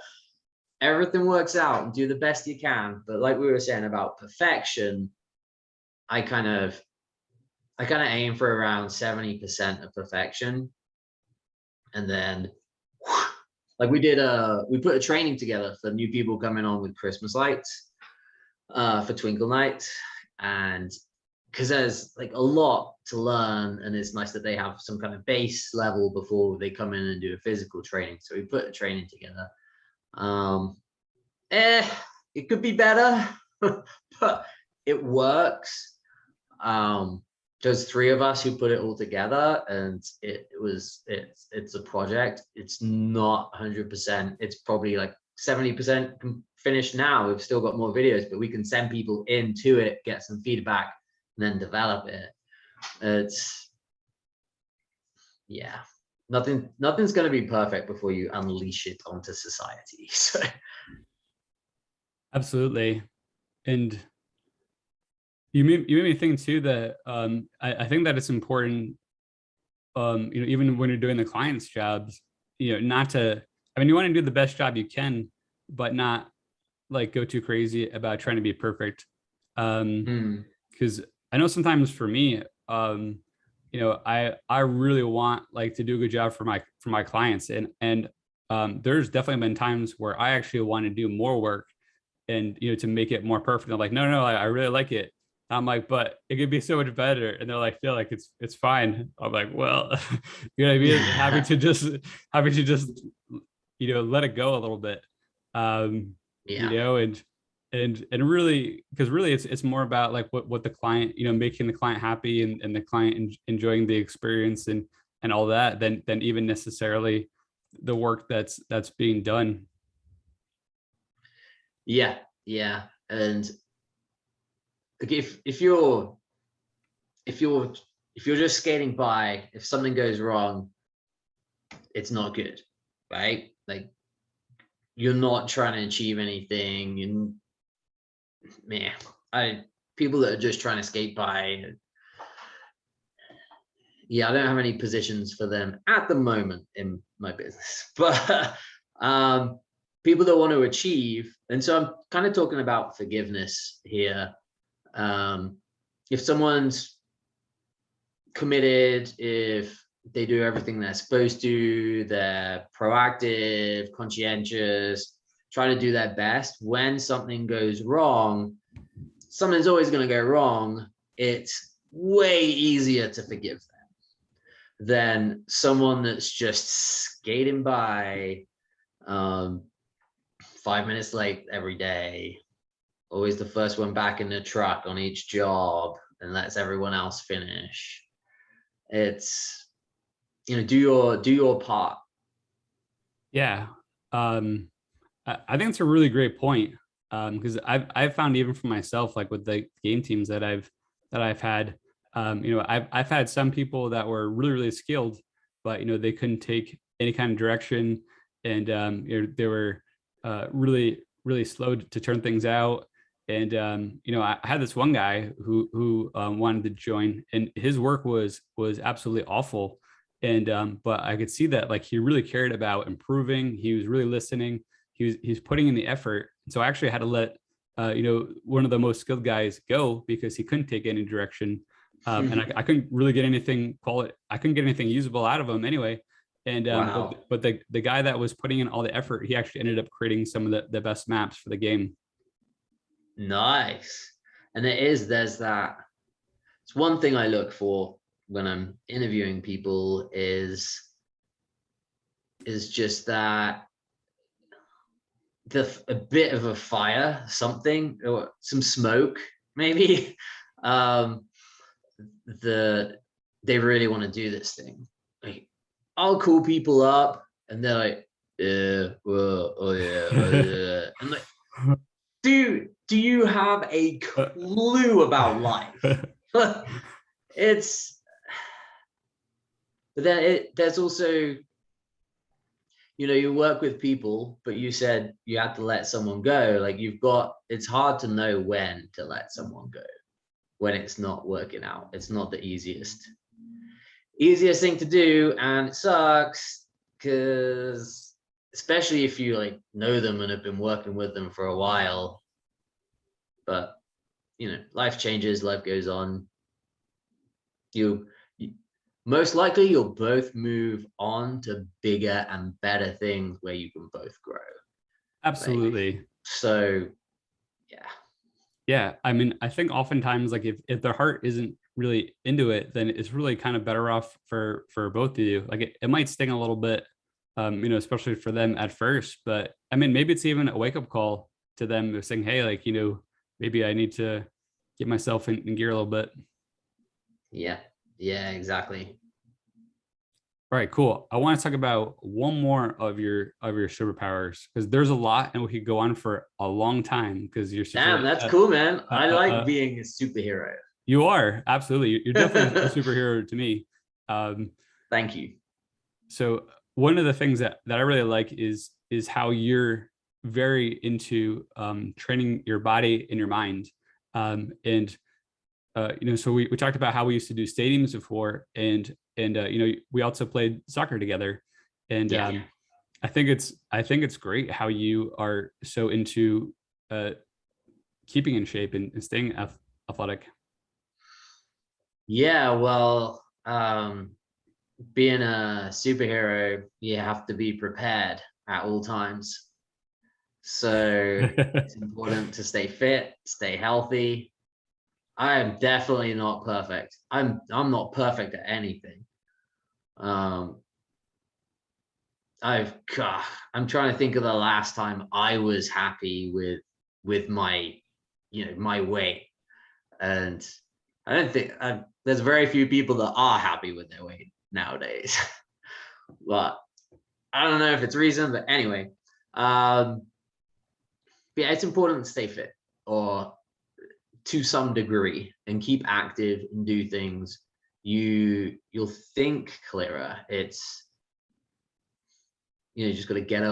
everything works out and do the best you can. But like we were saying about perfection, I kind of aim for around 70% of perfection. And then like we put a training together for new people coming on with Christmas lights for Twinkle Night. And because there's like a lot to learn, and it's nice that they have some kind of base level before they come in and do a physical training. So we put a training together. It could be better, but it works. There's 3 of us who put it all together, and it's a project. It's not 100%. It's probably like 70% finished now. We've still got more videos, but we can send people into it, get some feedback, and then develop it. It's, yeah, nothing's going to be perfect before you unleash it onto society. So Absolutely. And you made me think too that I think that it's important, even when you're doing the client's jobs, not to, I mean, you want to do the best job you can, but not like go too crazy about trying to be perfect. Because I know sometimes for me, I really want like to do a good job for my clients, and there's definitely been times where I actually want to do more work and to make it more perfect. I'm like, no, I really like it. I'm like, but it could be so much better. And they're like, feel like it's fine. I'm like, well, you know what I mean? Having to just let it go a little bit. yeah. And really, because really it's more about like what the client, making the client happy and the client enjoying the experience and all that than even necessarily the work that's being done. Yeah. And like if you're just skating by, if something goes wrong, it's not good, right? Like you're not trying to achieve anything. And man, people that are just trying to skate by, yeah, I don't have any positions for them at the moment in my business. But people that want to achieve, and so I'm kind of talking about forgiveness here. If someone's committed, if they do everything they're supposed to, they're proactive, conscientious, try to do their best, when something goes wrong, something's always going to go wrong, it's way easier to forgive them than someone that's just skating by, 5 minutes late every day, always the first one back in the truck on each job, and lets everyone else finish. It's, do your part. Yeah. I think it's a really great point. Because I've found, even for myself, like with the game teams that I've had, I've had some people that were really skilled, but they couldn't take any kind of direction, and they were really slow to turn things out. And I had this one guy who wanted to join, and his work was absolutely awful. And but I could see that like he really cared about improving. He was really listening. He's putting in the effort. So I actually had to let one of the most skilled guys go because he couldn't take any direction, and I couldn't really get anything I couldn't get anything usable out of him anyway. And Wow. but the guy that was putting in all the effort, he actually ended up creating some of the best maps for the game. Nice. And there's that. It's one thing I look for when I'm interviewing people is just that a bit of a fire, something, or some smoke, maybe. They really want to do this thing. Like, I'll call people up and they're like, yeah, well, oh yeah, oh yeah. I'm like, dude, do you have a clue about life? It's, but then there's also, you work with people, but you said you had to let someone go. Like it's hard to know when to let someone go when it's not working out. It's not the easiest thing to do, and it sucks because especially if you like know them and have been working with them for a while. But life changes, life goes on. You most likely you'll both move on to bigger and better things where you can both grow. Absolutely. So yeah, I mean, I think oftentimes like if their heart isn't really into it, then it's really kind of better off for both of you. Like it might sting a little bit, especially for them at first, but I mean, maybe it's even a wake-up call to them saying, hey, like, maybe I need to get myself in gear a little bit. Yeah, exactly. All right, cool. I want to talk about one more of your superpowers because there's a lot and we could go on for a long time because you're such Damn, that's cool, man. I like being a superhero. You are, absolutely. You're definitely a superhero to me. Thank you. So one of the things that I really like is how you're very into training your body and your mind. So we talked about how we used to do stadiums before, and we also played soccer together, and I think it's great how you are so into keeping in shape and staying athletic. Yeah, well, being a superhero, you have to be prepared at all times. So it's important to stay fit, stay healthy. I am definitely not perfect. I'm not perfect at anything. I'm trying to think of the last time I was happy with my my weight, and I don't think there's very few people that are happy with their weight nowadays. But I don't know if it's reason, but anyway, yeah, it's important to stay fit or to some degree and keep active and do things. You'll think clearer. It's you just got to get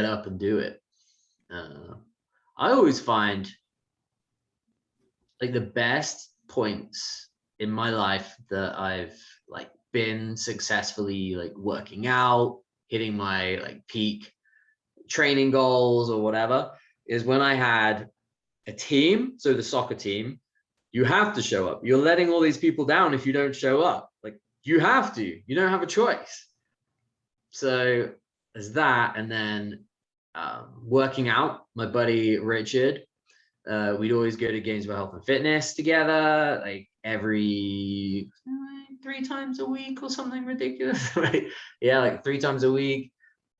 up and do it. I always find like the best points in my life that I've like been successfully like working out, hitting my like peak training goals or whatever, is when I had a team. So the soccer team, you have to show up. You're letting all these people down if you don't show up. Like you have to. You don't have a choice. So there's that, and then working out. My buddy Richard, we'd always go to Games for Health and Fitness together, like every 3 times a week or something ridiculous. Right? Yeah, like 3 times a week.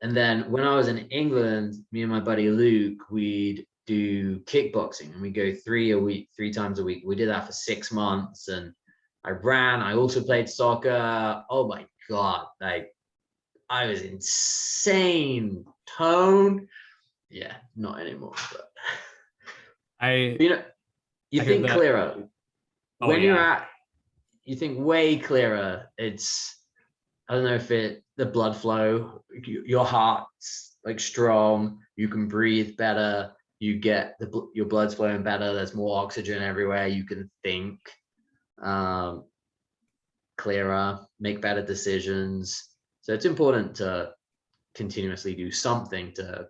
And then when I was in England, me and my buddy Luke, we'd do kickboxing, and we go 3 times a week. We did that for 6 months, and I ran. I also played soccer. Oh my God, like I was insane toned. Yeah, not anymore. But you think clearer when you're at. You think way clearer. It's I don't know if the blood flow, your heart's like strong. You can breathe better. You get your blood's flowing better. There's more oxygen everywhere. You can think clearer, make better decisions. So it's important to continuously do something to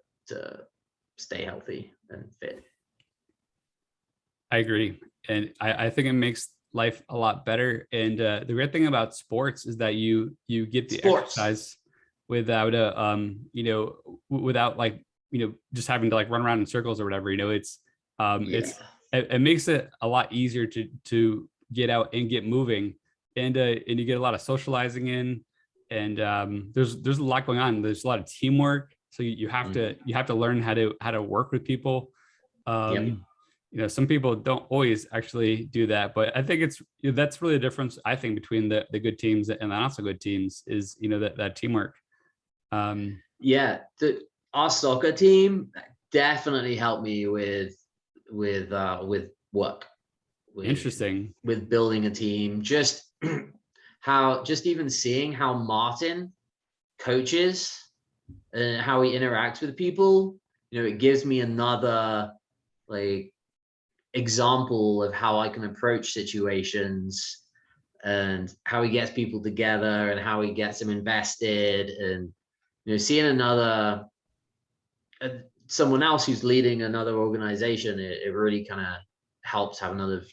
stay healthy and fit. I agree. And I think it makes life a lot better. And the great thing about sports is that you get the exercise without without like, just having to like run around in circles or whatever, it makes it a lot easier to get out and get moving. And you get a lot of socializing in, and there's a lot going on. There's a lot of teamwork. So you have to learn how to work with people. Some people don't always actually do that, but I think that's really the difference, I think, between the good teams and the not so good teams is, that teamwork. Our soccer team definitely helped me with work. Interesting. With building a team, just even seeing how Martin coaches and how he interacts with people. It gives me another like example of how I can approach situations, and how he gets people together, and how he gets them invested, and seeing someone else who's leading another organization, it really kind of helps have another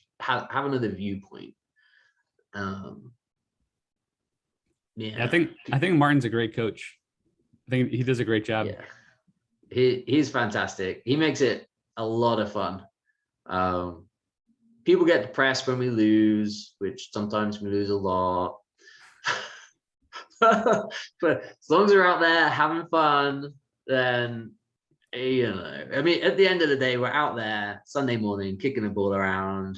viewpoint. Yeah, I think Martin's a great coach. I think he does a great job. Yeah, he's fantastic. He makes it a lot of fun. People get depressed when we lose, which sometimes we lose a lot. But as long as we're out there having fun, then I mean, at the end of the day, we're out there Sunday morning kicking the ball around,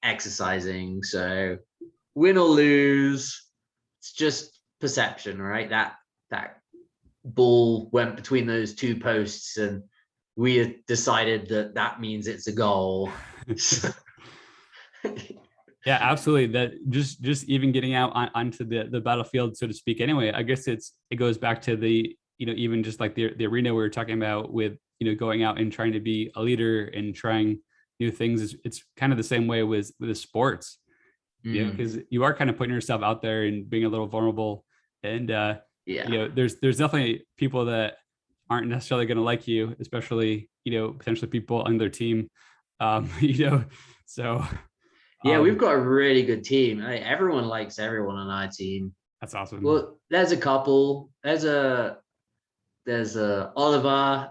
exercising. So win or lose, it's just perception, right? That ball went between those two posts, and we decided that means it's a goal. Yeah, absolutely. That just even getting out onto the battlefield, so to speak. Anyway, I guess it goes back to the, even just like the arena we were talking about with, going out and trying to be a leader and trying new things. It's kind of the same way with the sports, because you are kind of putting yourself out there and being a little vulnerable. And there's definitely people that aren't necessarily going to like you, especially potentially people on their team. So yeah, we've got a really good team. Everyone likes everyone on our team. That's awesome. Well, there's a couple. There's Oliver.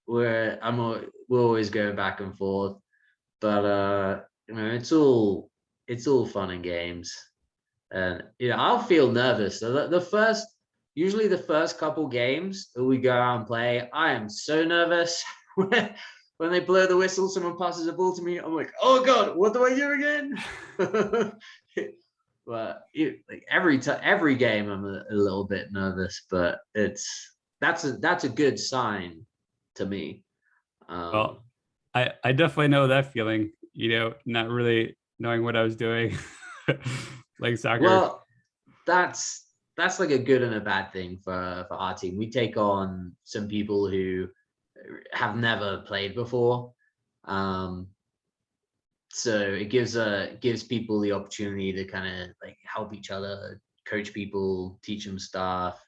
We're always going back and forth, but it's all fun and games. And I'll feel nervous. So usually the first couple games that we go out and play, I am so nervous. When they blow the whistle, someone passes a ball to me, I'm like, oh God, what do I do again? But every game I'm a little bit nervous, but that's a good sign to me. Well, I definitely know that feeling, not really knowing what I was doing. Like soccer. Well, that's like a good and a bad thing for our team. We take on some people who have never played before, so it gives people the opportunity to kind of like help each other, coach people, teach them stuff,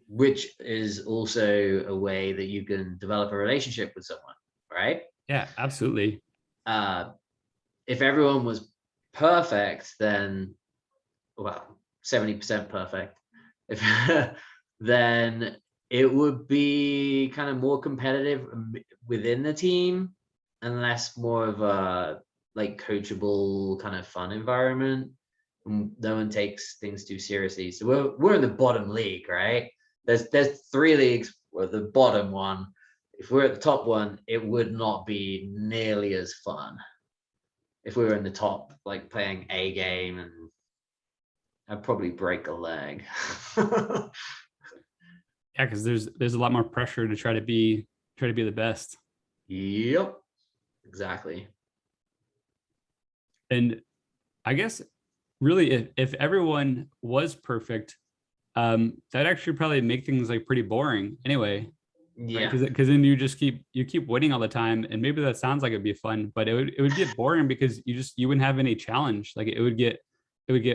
which is also a way that you can develop a relationship with someone, right? Yeah, absolutely. If everyone was perfect, then 70% perfect, then it would be kind of more competitive within the team, and less more of a like coachable kind of fun environment. No one takes things too seriously. So we're in the bottom league, right? There's 3 leagues. We're the bottom one. If we're at the top one, it would not be nearly as fun. If we were in the top, like playing a game, and I'd probably break a leg. Yeah, because there's a lot more pressure to try to be the best. Yep, exactly. And I guess really, if everyone was perfect, that actually probably make things like pretty boring anyway. Yeah, because then you keep winning all the time, and maybe that sounds like it'd be fun, but it would get boring because you wouldn't have any challenge. Like it would get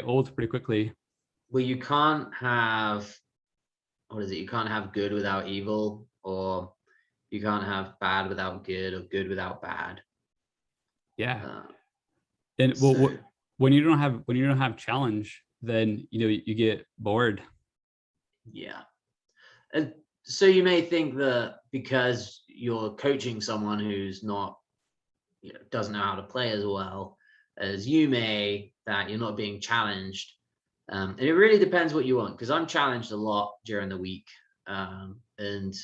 old pretty quickly. well, you can't have, what is it? You can't have good without evil, or you can't have bad without good, or good without bad. Yeah. And well, when you don't have challenge, then you get bored. Yeah. And so you may think that because you're coaching someone who's not, doesn't know how to play as well as you may, that you're not being challenged. And it really depends what you want, because I'm challenged a lot during the week, and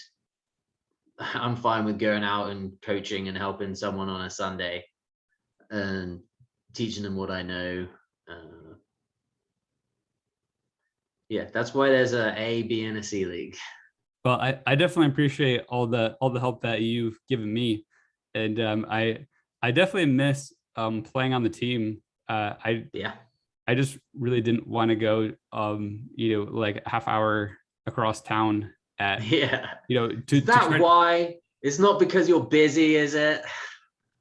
I'm fine with going out and coaching and helping someone on a Sunday and teaching them what I know. Yeah, that's why there's a B, and a C league. Well, I definitely appreciate all the help that you've given me, and I definitely miss playing on the team. I just really didn't want to go like a half hour across town at, Yeah. to Is that try. why? It's not because you're busy, is it?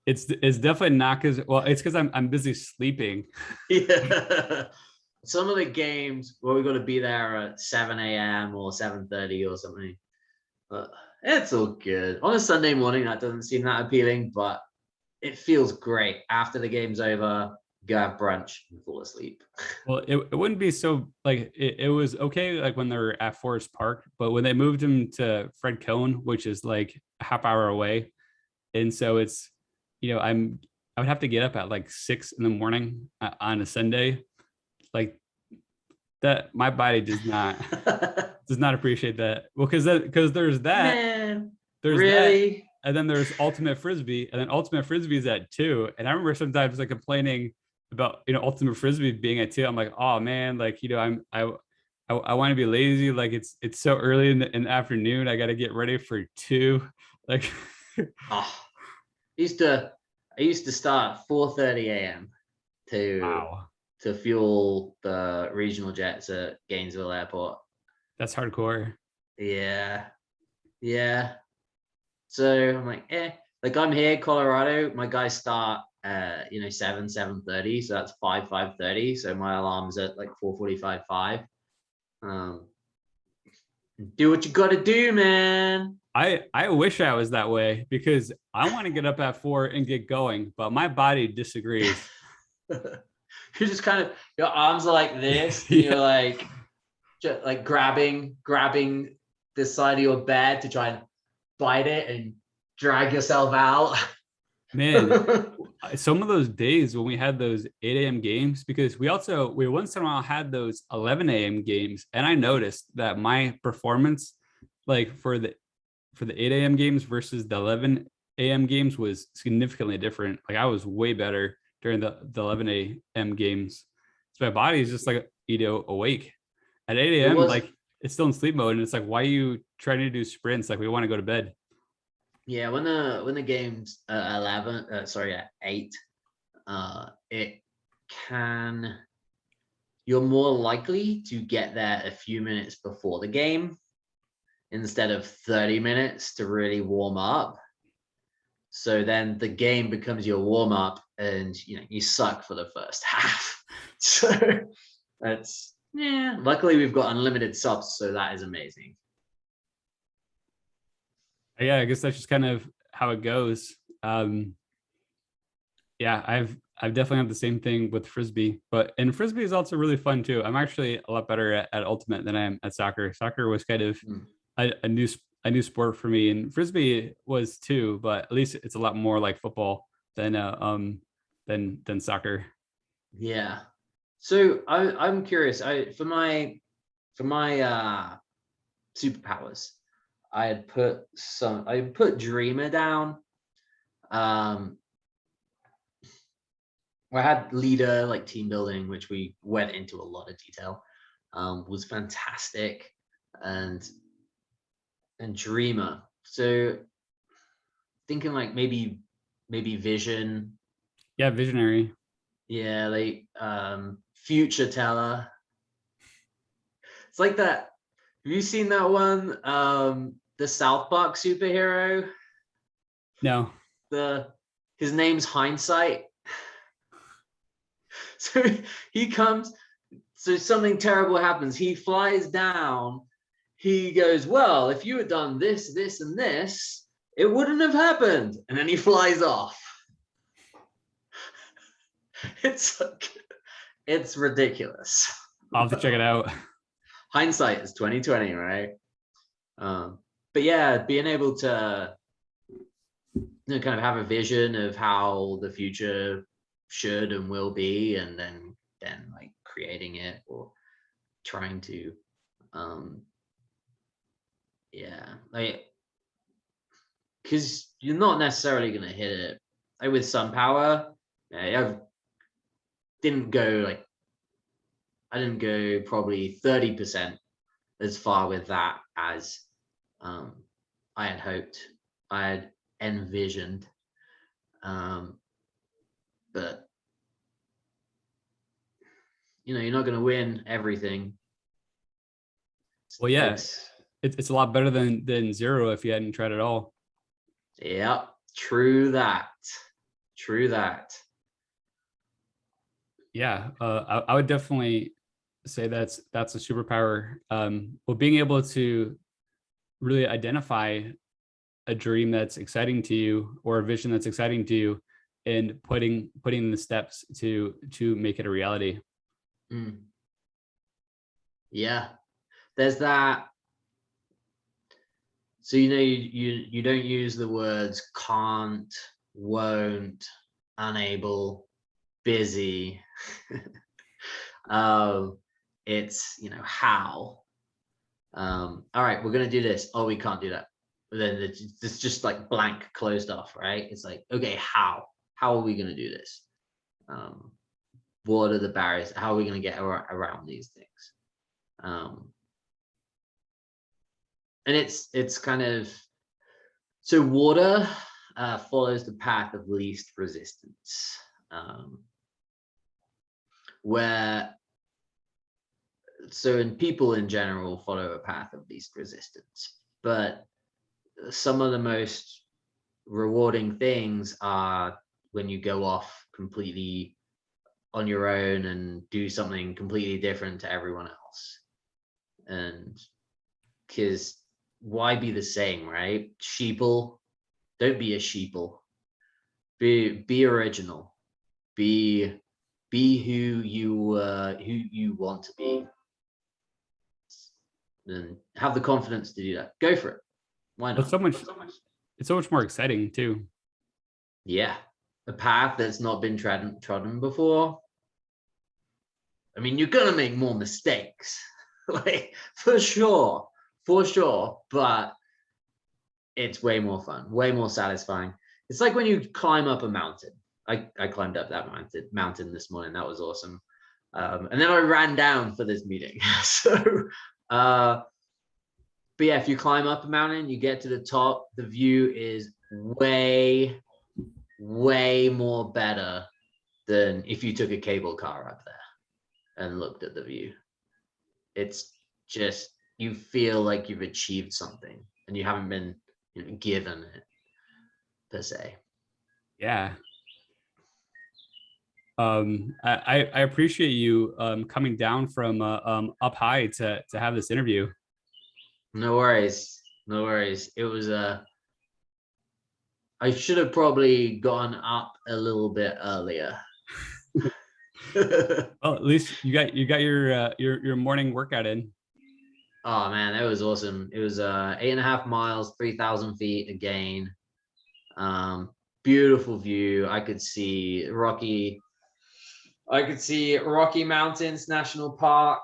It's definitely not because, well, it's because I'm busy sleeping. Yeah. Some of the games where we've got to be there at 7 a.m. or 7:30 or something. But it's all good. On a Sunday morning, that doesn't seem that appealing, but it feels great. After the game's over, go have brunch and fall asleep. Well, it wouldn't be so like it was okay like when they're at Forest Park, but when they moved him to Fred Cone, which is like a half hour away, and so it's, I would have to get up at like 6 in the morning on a Sunday, like that. My body does not appreciate that. Well, because Man, there's that, really? and then there's ultimate frisbee, and then ultimate frisbee is at 2. And I remember sometimes like complaining about ultimate frisbee being at 2. I'm like, oh man, like I want to be lazy, like it's so early in the afternoon, I got to get ready for 2, like. Oh, used to I used to start 4:30 a.m. to Wow, fuel the regional jets at Gainesville Airport. that's hardcore. Yeah, yeah. So I'm like, like I'm here, Colorado. My guys start 7:30. So that's 5:30. So my alarm's at like 4:45, 5. Um, do what you gotta do, man. I wish I was that way because I want to get up at 4 and get going, but my body disagrees. You're just kind of, your arms are like this, and Yeah, you're like just like grabbing this side of your bed to try and bite it and drag yourself out. man, some of those days when we had those 8 a.m. games, because we once in a while had those 11 a.m. games, and I noticed that my performance, like for the 8 a.m. games versus the 11 a.m. games, was significantly different. Like I was way better during the 11 a.m. games. So my body is just like, awake at 8 It a.m. was, Like it's still in sleep mode, and it's like, why are you trying to do sprints? Like we want to go to bed. yeah, when the game's 11, sorry, at 8, it can, you're more likely to get there a few minutes before the game instead of 30 minutes to really warm up. So then the game becomes your warm up, and you suck for the first half. So that's, yeah. Luckily, we've got unlimited subs, so that is amazing. Yeah, I guess that's just kind of how it goes. Yeah, I've definitely had the same thing with frisbee, and frisbee is also really fun too. I'm actually a lot better at ultimate than I am at soccer. Soccer was kind of Mm. a new sport for me, and frisbee was too, but at least it's a lot more like football than soccer. Yeah. So I'm curious. For my superpowers, I put Dreamer down. Um, I had leader, like team building, which we went into a lot of detail. Was fantastic, and Dreamer. So thinking like maybe vision. Yeah, visionary. Yeah, like future teller. It's like that. Have you seen that one? The South Park superhero. No. The His name's Hindsight. So he comes. So something terrible happens. He flies down. He goes, well, if you had done this, this, and this, it wouldn't have happened. And then he flies off. It's like, it's ridiculous. I'll have to check it out. Hindsight is 2020, right? But yeah, being able to kind of have a vision of how the future should and will be, and then like creating it or trying to, yeah, like, because you're not necessarily going to hit it like with some power. I didn't go like I didn't go probably 30% as far with that as I had hoped, I had envisioned. But you're not going to win everything. Well, yeah, It's it's a lot better than zero if you hadn't tried at all. yeah, true that. True that. Yeah, I would definitely say that's a superpower. Well, being able to really identify a dream that's exciting to you or a vision that's exciting to you, and putting the steps to make it a reality. Mm. Yeah, there's that. So you don't use the words can't, won't, unable, busy. um, it's how. All right, we're gonna do this. Oh, we can't do that. But then it's just like blank, closed off, right? It's like, okay, how? How are we gonna do this? Um, what are the barriers? How are we gonna get around these things? Um, and it's kind of so water follows the path of least resistance, where so in people in general follow a path of least resistance, but some of the most rewarding things are when you go off completely on your own and do something completely different to everyone else. And because why be the same, right? Sheeple, don't be a sheeple. Be original. Be who you want to be, and have the confidence to do that. Go for it. Why But not? it's so much more exciting too. Yeah, a path that's not been trodden before. I mean, you're gonna make more mistakes, like for sure, but it's way more fun, way more satisfying. It's like when you climb up a mountain. I climbed up that mountain this morning. That was awesome. And then I ran down for this meeting. So, but yeah, if you climb up a mountain, you get to the top, the view is way, way more better than if you took a cable car up there and looked at the view. It's just, you feel like you've achieved something and you haven't been given it per se. Yeah. I appreciate you coming down from up high to have this interview. No worries. No worries. It was I should have probably gone up a little bit earlier. Well, at least you got your morning workout in. Oh man, that was awesome. It was 8.5 miles, 3,000 feet again. Beautiful view. I could see Rocky Mountains National Park,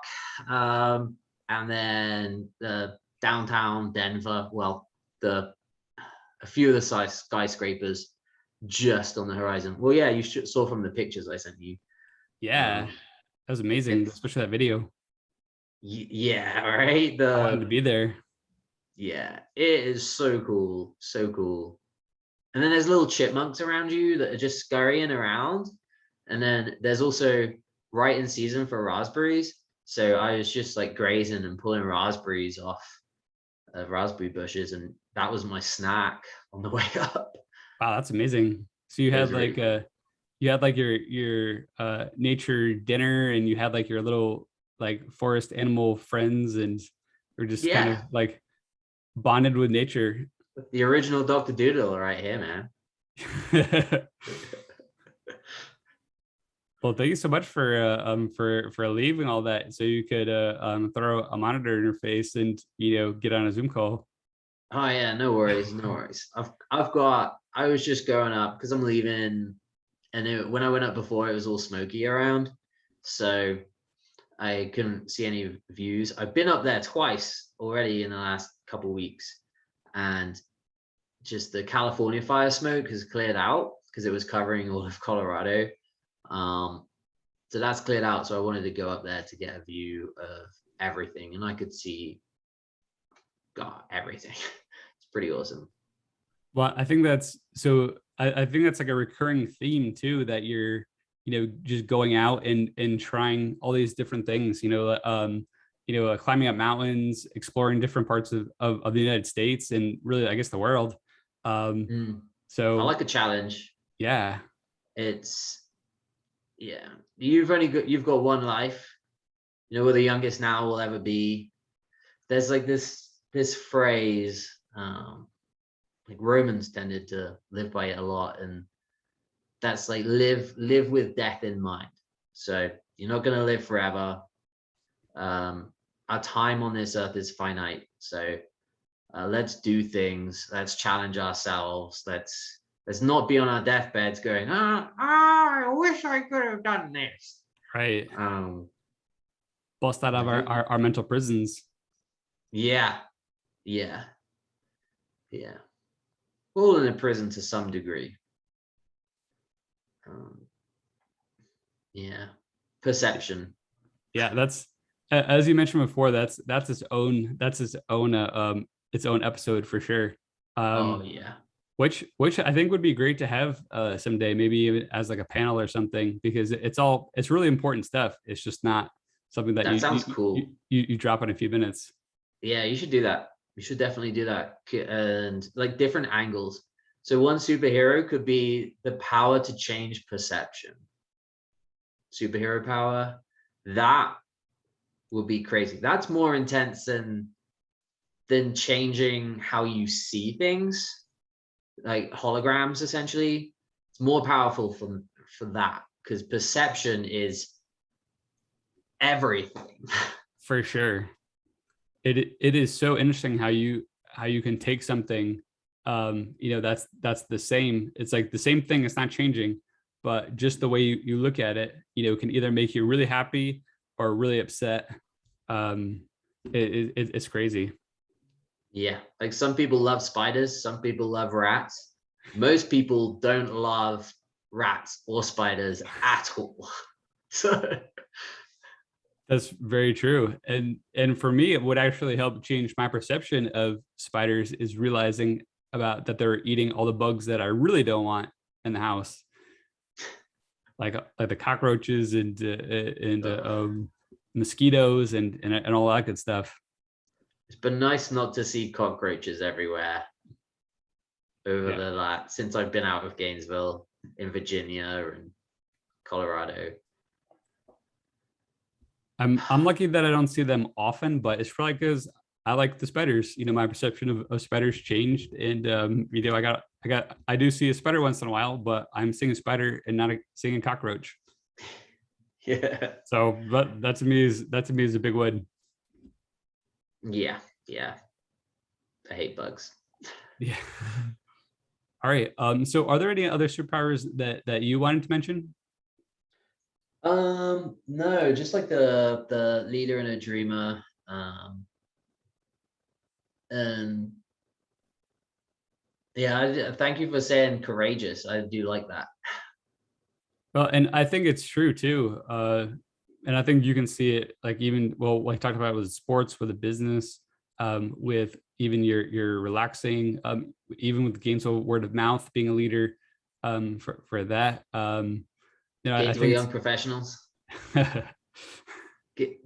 and then the downtown Denver. Well, a few of the skyscrapers just on the horizon. Well, yeah, you saw from the pictures I sent you. Yeah, that was amazing, especially that video. Yeah, right. I wanted to be there. Yeah, it is so cool, so cool. And then there's little chipmunks around you that are just scurrying around. And then there's also right in season for raspberries. So I was just like grazing and pulling raspberries off of raspberry bushes, and that was my snack on the way up. Wow, that's amazing. So It was really cool. you had like your nature dinner, and you had like your little like forest animal friends, and we're just kind of Yeah, like bonded with nature. the original Dr. Doodle right here, man. Well, thank you so much for leaving all that so you could throw a monitor in your face and get on a Zoom call. Oh yeah, no worries, no worries. I was just going up because I'm leaving, and when I went up before, it was all smoky around, so I couldn't see any views. I've been up there twice already in the last couple of weeks, and just the California fire smoke has cleared out because it was covering all of Colorado. So that's cleared out. So I wanted to go up there to get a view of everything, and I could see, God, everything. It's pretty awesome. Well, I think that's so. I think that's like a recurring theme too, that you're, just going out and trying all these different things. climbing up mountains, exploring different parts of the United States and really, I guess, the world. I So like a challenge. yeah, Yeah, you've got one life. We're the youngest now we'll ever be. There's like this phrase, like Romans tended to live by it a lot, and that's like live with death in mind. So you're not going to live forever. Our time on this earth is finite, so let's do things, let's challenge ourselves, let's not be on our deathbeds going, I wish I could have done this. right. Bust out of our mental prisons. Yeah. We're all in a prison to some degree. Perception. Yeah, that's, as you mentioned before, that's its own episode for sure. Which I think would be great to have someday, maybe even as like a panel or something, because it's really important stuff. It's just not something that sounds cool. You drop in a few minutes. Yeah, you should do that. You should definitely do that, and like different angles. So one superhero could be the power to change perception. Superhero power, that would be crazy. That's more intense than changing how you see things, like holograms. Essentially, it's more powerful for that, because perception is everything. For sure. It is so interesting how you can take something, that's the same. It's like the same thing. It's not changing, but just the way you look at it, can either make you really happy or really upset. It's crazy. Yeah, like some people love spiders, some people love rats. Most people don't love rats or spiders at all. So that's very true. And for me, it would actually help change my perception of spiders is realizing about that they're eating all the bugs that I really don't want in the house, like the cockroaches and mosquitoes and all that good stuff. It's been nice not to see cockroaches everywhere since I've been out of Gainesville, in Virginia and Colorado. I'm lucky that I don't see them often, but it's probably because I like the spiders. My perception of spiders changed, and I do see a spider once in a while, but I'm seeing a spider and not seeing a cockroach. Yeah. So that to me is a big win. Yeah. I hate bugs. Yeah. All right. So are there any other superpowers that you wanted to mention? No, just like the leader and a dreamer. And yeah, thank you for saying courageous. I do like that. Well, and I think it's true too. And I think you can see it like like talked about with sports, with a business, with even your relaxing, even with games of word of mouth, being a leader, for that. I Gainesville think Young Professionals.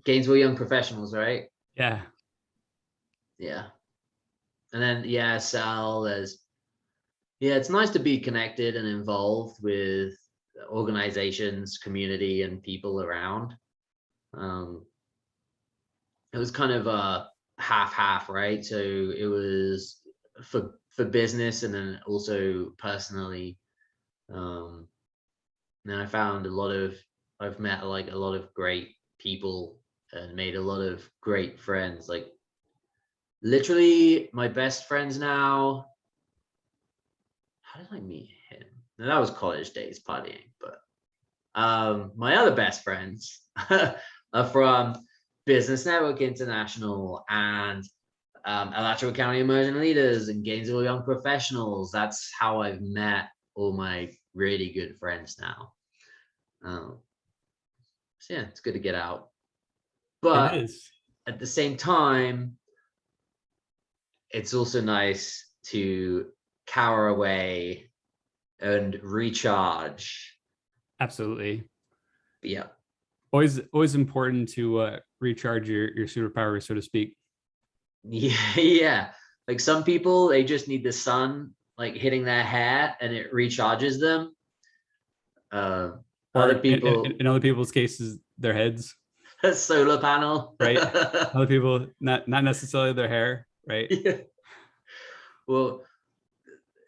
Gainesville Young Professionals, right? Yeah. And then Sal, it's nice to be connected and involved with organizations, community, and people around. It was kind of a half, right? So it was for business, and then also personally. And I've met like a lot of great people and made a lot of great friends. Like literally my best friends now. How did I meet him? Now, that was college days partying, but my other best friends are from Business Network International and Alachua County Emerging Leaders and Gainesville Young Professionals. That's how I've met all my really good friends now. So yeah, it's good to get out. But It is. at the same time, it's also nice to cower away and recharge. Absolutely. Yeah. always important to recharge your superpower, so to speak. Yeah, yeah. Like some people, they just need the sun like hitting their hair and it recharges them. Uh, Or Other people, in other people's cases, their heads, a solar panel. right? Other people, not necessarily their hair, right? Yeah. Well,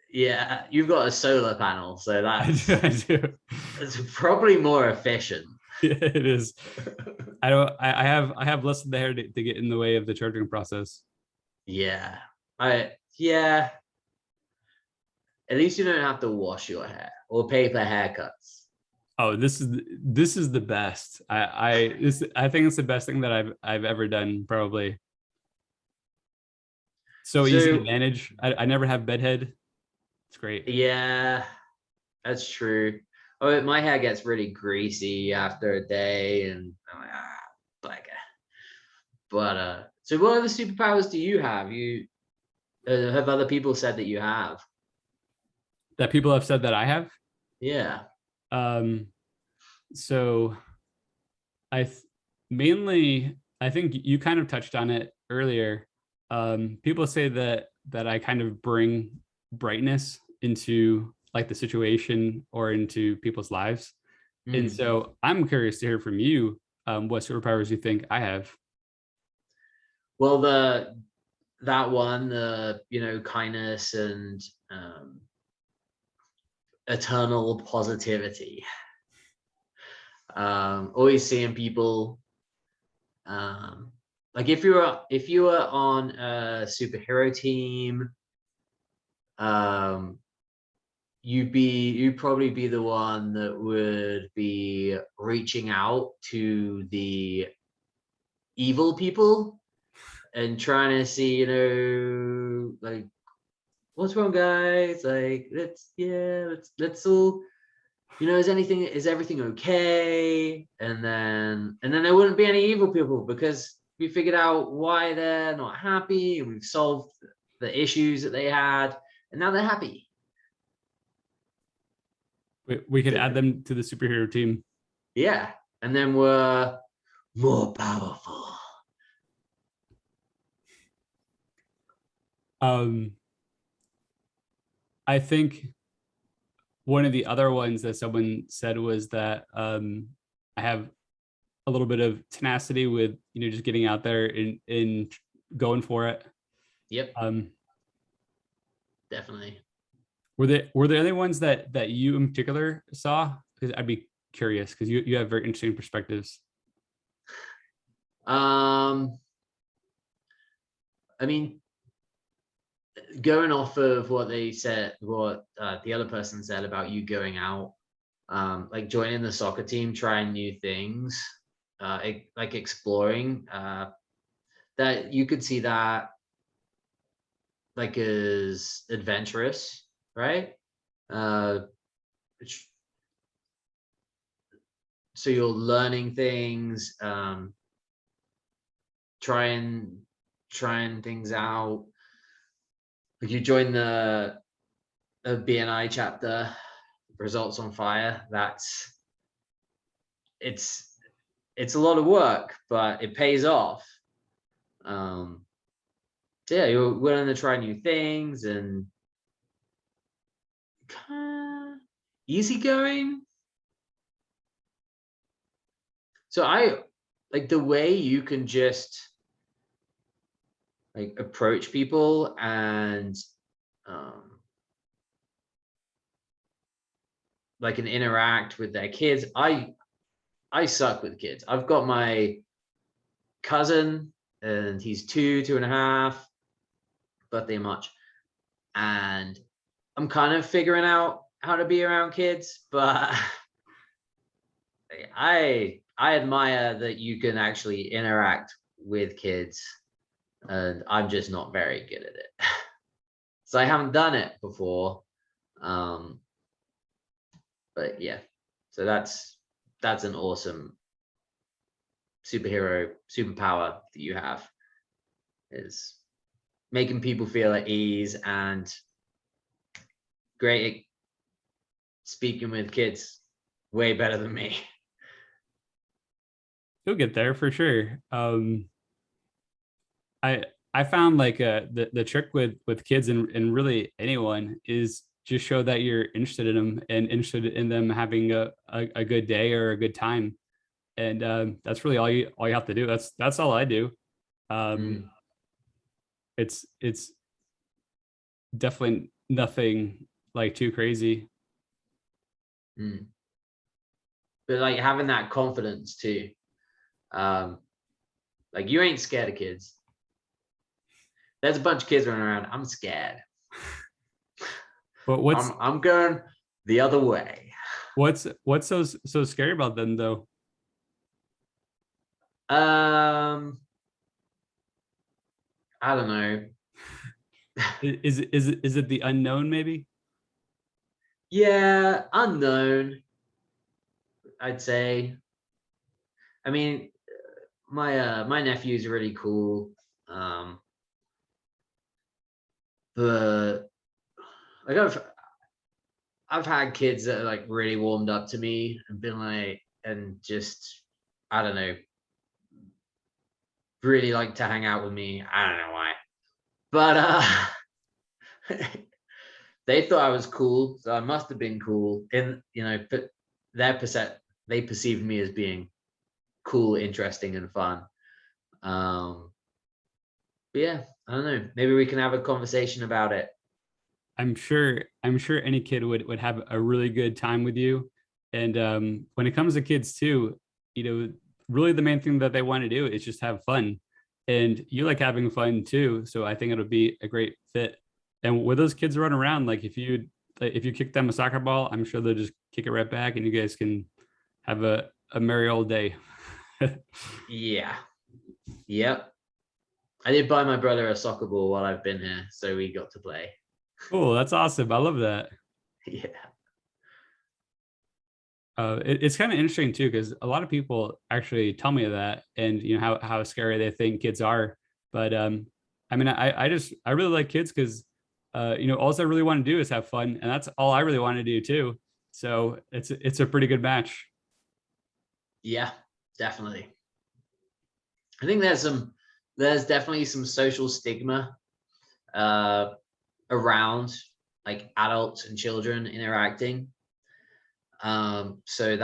yeah, you've got a solar panel, so I do, I do. that's probably more efficient. Yeah, it is. I don't. I have less of the hair to get in the way of the charging process. Yeah. Yeah. At least you don't have to wash your hair or pay for haircuts. Oh, this is the best. I think it's the best thing that I've ever done. Probably so easy to So manage. I never have bedhead. It's great. yeah, that's true. Oh, my hair gets really greasy after a day, and I'm like, bugger. But so what other superpowers do you have? You have other people said that you have? That people have said that I have. Yeah. Um, so I mainly I think you kind of touched on it earlier. People say that I kind of bring brightness into like the situation or into people's lives. And Mm. so I'm curious to hear from you what superpowers you think I have. Well, that one, the kindness and um, eternal positivity. Always seeing people. Um, like if you were on a superhero team, um, you'd probably be the one that would be reaching out to the evil people and trying to see, like, what's wrong, guys? Like, let's all, is everything okay? And then there wouldn't be any evil people because we figured out why they're not happy and we've solved the issues that they had, and now they're happy. We could add them to the superhero team. Yeah. And then we're more powerful. Um, I think one of the other ones that someone said was that I have a little bit of tenacity with just getting out there and going for it. Yep, Um, definitely. were there any ones that you in particular saw? Because I'd be curious because you have very interesting perspectives. Um, I mean, going off of what they said, what the other person said about you going out, like joining the soccer team, trying new things, like exploring, that you could see that like as adventurous, right? Uh, so you're learning things, trying things out. Like you join the BNI chapter, results on fire. It's it's a lot of work, but it pays off. So yeah, you're willing to try new things and kind of easygoing. So I like the way you can just like approach people and um like and interact with their kids. I suck with kids. I've got my cousin and he's 2.5, birthday in March, and I'm kind of figuring out how to be around kids, but I admire that you can actually interact with kids, and I'm just not very good at it. So I haven't done it before. Um, but yeah, so that's an awesome superpower that you have, is making people feel at ease and great at speaking with kids, way better than me. You'll get there for sure. I found like the trick with kids and really anyone is just show that you're interested in them and interested in them having a good day or a good time. And that's really all you have to do. That's all I do. Um, Mm, it's definitely nothing like too crazy. mm. But like having that confidence too. Um, like you ain't scared of kids. There's a bunch of kids running around. I'm scared. But I'm going the other way. what's so scary about them though? Um, I don't know. Is it the unknown maybe? Yeah, unknown, I'd say. I mean, my nephew's really cool. Um, but like I've had kids that are like really warmed up to me and been like and just I don't know, really like to hang out with me. I don't know why. But they thought I was cool, so I must have been cool. In but their they perceived me as being cool, interesting, and fun. Um, but yeah, I don't know. Maybe we can have a conversation about it. I'm sure any kid would have a really good time with you. And when it comes to kids too, really the main thing that they want to do is just have fun. And you like having fun too. So I think it'll be a great fit. And with those kids run around, like if you kick them a soccer ball, I'm sure they'll just kick it right back and you guys can have a merry old day. Yeah. Yep. I did buy my brother a soccer ball while I've been here, so we got to play. Cool, that's awesome. I love that. Yeah. It's kind of interesting too because a lot of people actually tell me that, and how scary they think kids are. But I mean, I really like kids because all I really want to do is have fun, and that's all I really want to do too. So it's a pretty good match. Yeah, definitely. I think there's definitely some social stigma uh around like adults and children interacting. So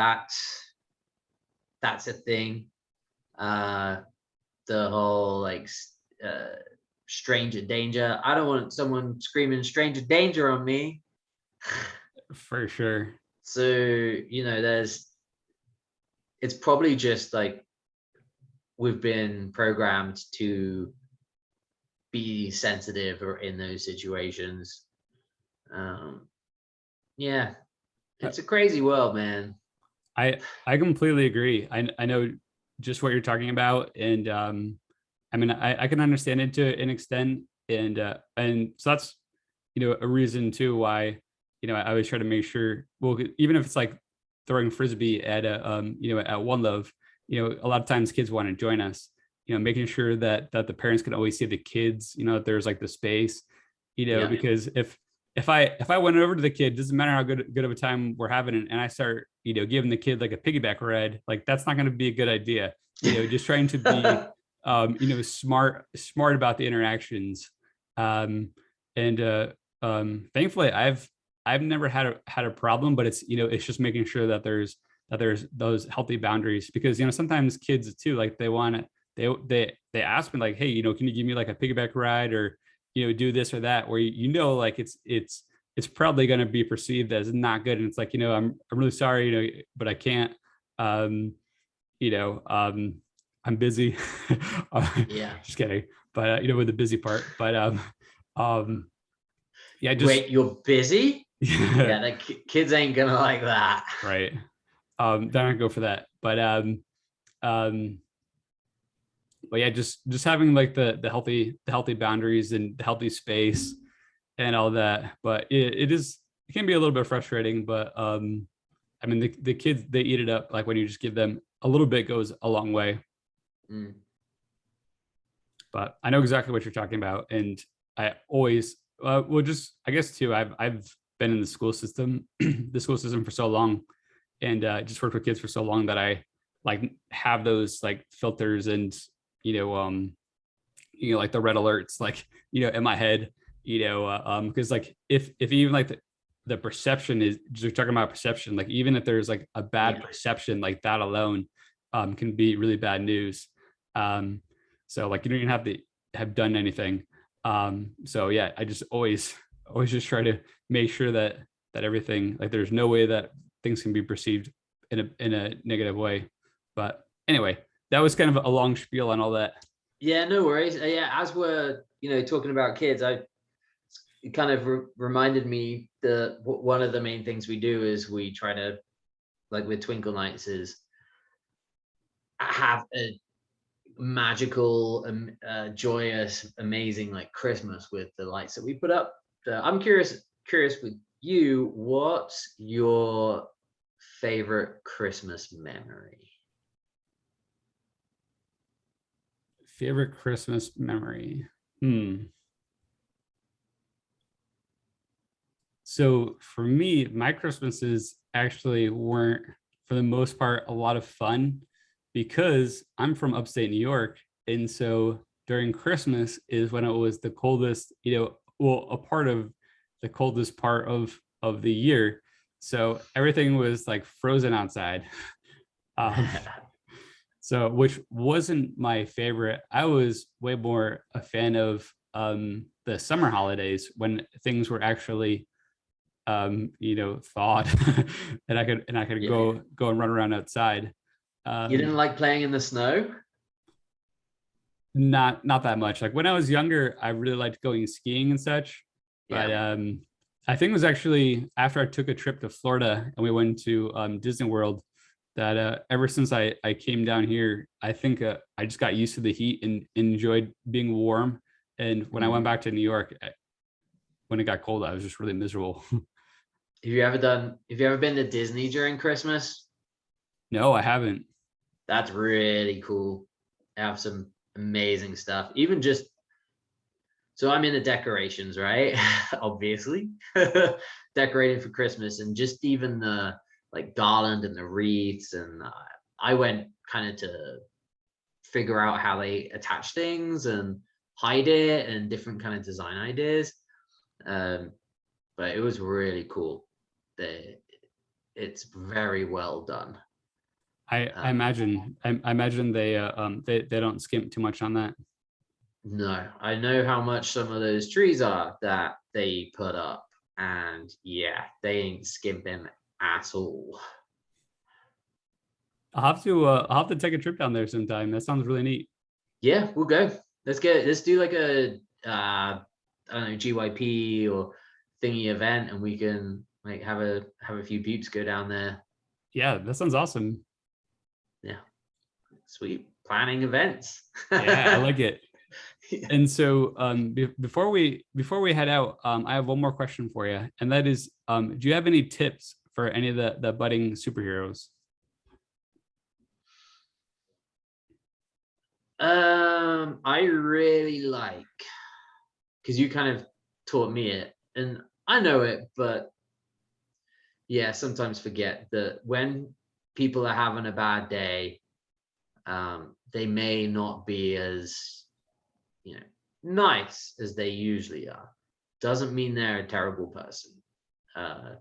that's a thing. Uh the whole like uh stranger danger. I don't want someone screaming stranger danger on me. For sure. So, it's probably just like we've been programmed to be sensitive or in those situations. Um, yeah, Uh, it's a crazy world, man. I completely agree. I know just what you're talking about, and I mean I can understand it to an extent, and so that's a reason too why I always try to make sure. Well, even if it's like throwing frisbee at at One Love, a lot of times kids want to join us. Making sure that the parents can always see the kids. That there's like the space. Yeah. Because if I went over to the kid, doesn't matter how good of a time we're having, and I start giving the kid like a piggyback ride, like that's not going to be a good idea. Just trying to be smart about the interactions. Um, and thankfully I've never had a problem, but it's just making sure that there's those healthy boundaries because sometimes kids too, like they want to they ask me like, hey, can you give me like a piggyback ride or do this or that, where like it's probably going to be perceived as not good, and it's like I'm really sorry, but I can't. um you know um I'm busy. Yeah. Just kidding, but with the busy part, but um yeah, just Wait, you're busy? yeah, Yeah, the kids ain't gonna like that. right. Then I go for that, um but yeah, just having like the healthy boundaries and the healthy space and all that. But it can be a little bit frustrating, but I mean the kids, they eat it up. Like when you just give them a little bit goes a long way. Mm, But I know exactly what you're talking about, and I always well, just I guess too, I've been in the school system the school system for so long, and just worked with kids for so long that like have those like filters and, like the red alerts, like, in my head, because like if even like the perception is just talking about perception, like even if there's like a bad Yeah. perception, like that alone can be really bad news. So like you don't even have to have done anything. So yeah, I just always just try to make sure that everything, like there's no way that things can be perceived in a negative way. But anyway, that was kind of a long spiel on all that. Yeah, no worries. Yeah, as we're talking about kids, it kind of reminded me that one of the main things we do is we try to, like with Twinkle Nights, is have a magical, joyous, amazing like Christmas with the lights that we put up. I'm curious with you, what's your favorite Christmas memory? Favorite Christmas memory. So for me, my Christmases actually weren't, for the most part, a lot of fun because I'm from upstate New York. And so during Christmas is when it was the coldest, well, a part of the coldest part of the year. So everything was like frozen outside. Um, so which wasn't my favorite. I was way more a fan of the summer holidays when things were actually thawed and I could Yeah. go and run around outside. You didn't like playing in the snow? Not that much. Like when I was younger, I really liked going skiing and such. But Yeah. I think it was actually after I took a trip to Florida and we went to Disney World that ever since I came down here, I think I just got used to the heat and enjoyed being warm. And when I went back to New York, when it got cold, I was just really miserable. Have you ever been to Disney during Christmas? No, I haven't. That's really cool. They have some amazing stuff. Even just so I'm into decorations, right? Obviously. Decorating for Christmas, and just even the like garland and the wreaths, and I went kind of to figure out how they attach things and hide it and different kind of design ideas. But it was really cool. It's very well done. I imagine I imagine they don't skimp too much on that. No, I know how much some of those trees are that they put up, and yeah, they ain't skimping at all. I'll have to take a trip down there sometime. That sounds really neat. Yeah, we'll go. Let's do like a I don't know, GYP or thingy event, and we can like have a few peeps go down there. Yeah, that sounds awesome. Yeah, sweet planning events. Yeah, I like it. Yeah. And so before we head out, I have one more question for you, and that is, do you have any tips for any of the budding superheroes? I really like, because you kind of taught me it, and I know it, but yeah, sometimes forget that when people are having a bad day, they may not be as nice as they usually are. Doesn't mean they're a terrible person. Uh,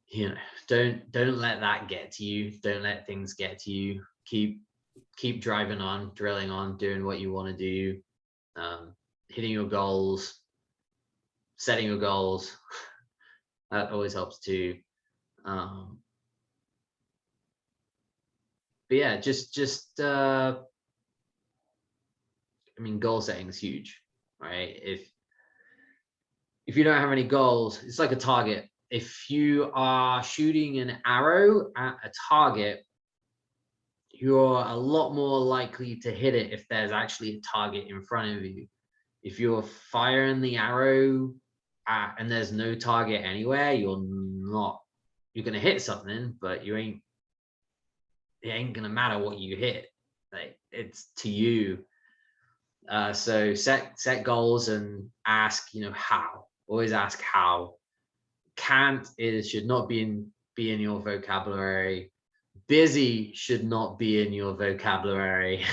you know, don't let that get to you. Don't let things get to you. Keep driving on, drilling on, doing what you want to do, hitting your goals, setting your goals. That always helps too. But yeah, just I mean, goal setting is huge, right? If you don't have any goals, it's like a target. If you are shooting an arrow at a target, you're a lot more likely to hit it if there's actually a target in front of you. If you're firing the arrow and there's no target anywhere, you're gonna hit something, but it ain't gonna matter what you hit. Like, it's to you. So set goals and ask, how. Always ask how. Can't should not be in your vocabulary. busy should not be in your vocabulary.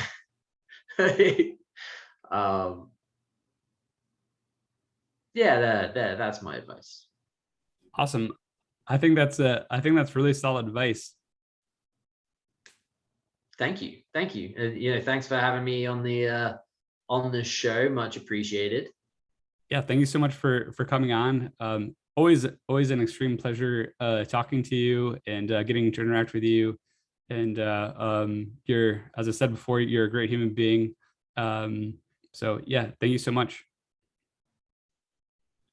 um, yeah, that's my advice. Awesome. I think that's really solid advice. Thank you. Thanks for having me on the show. Much appreciated. Yeah, thank you so much for coming on. Always an extreme pleasure talking to you and getting to interact with you. And you're, as I said before, you're a great human being. So yeah, thank you so much.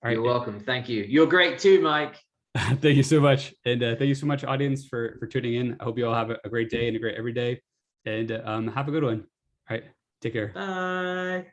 All right. You're welcome. Thank you. You're great too, Mike. Thank you so much. And thank you so much, audience, for tuning in. I hope you all have a great day and a great every day. And have a good one. All right. Take care. Bye.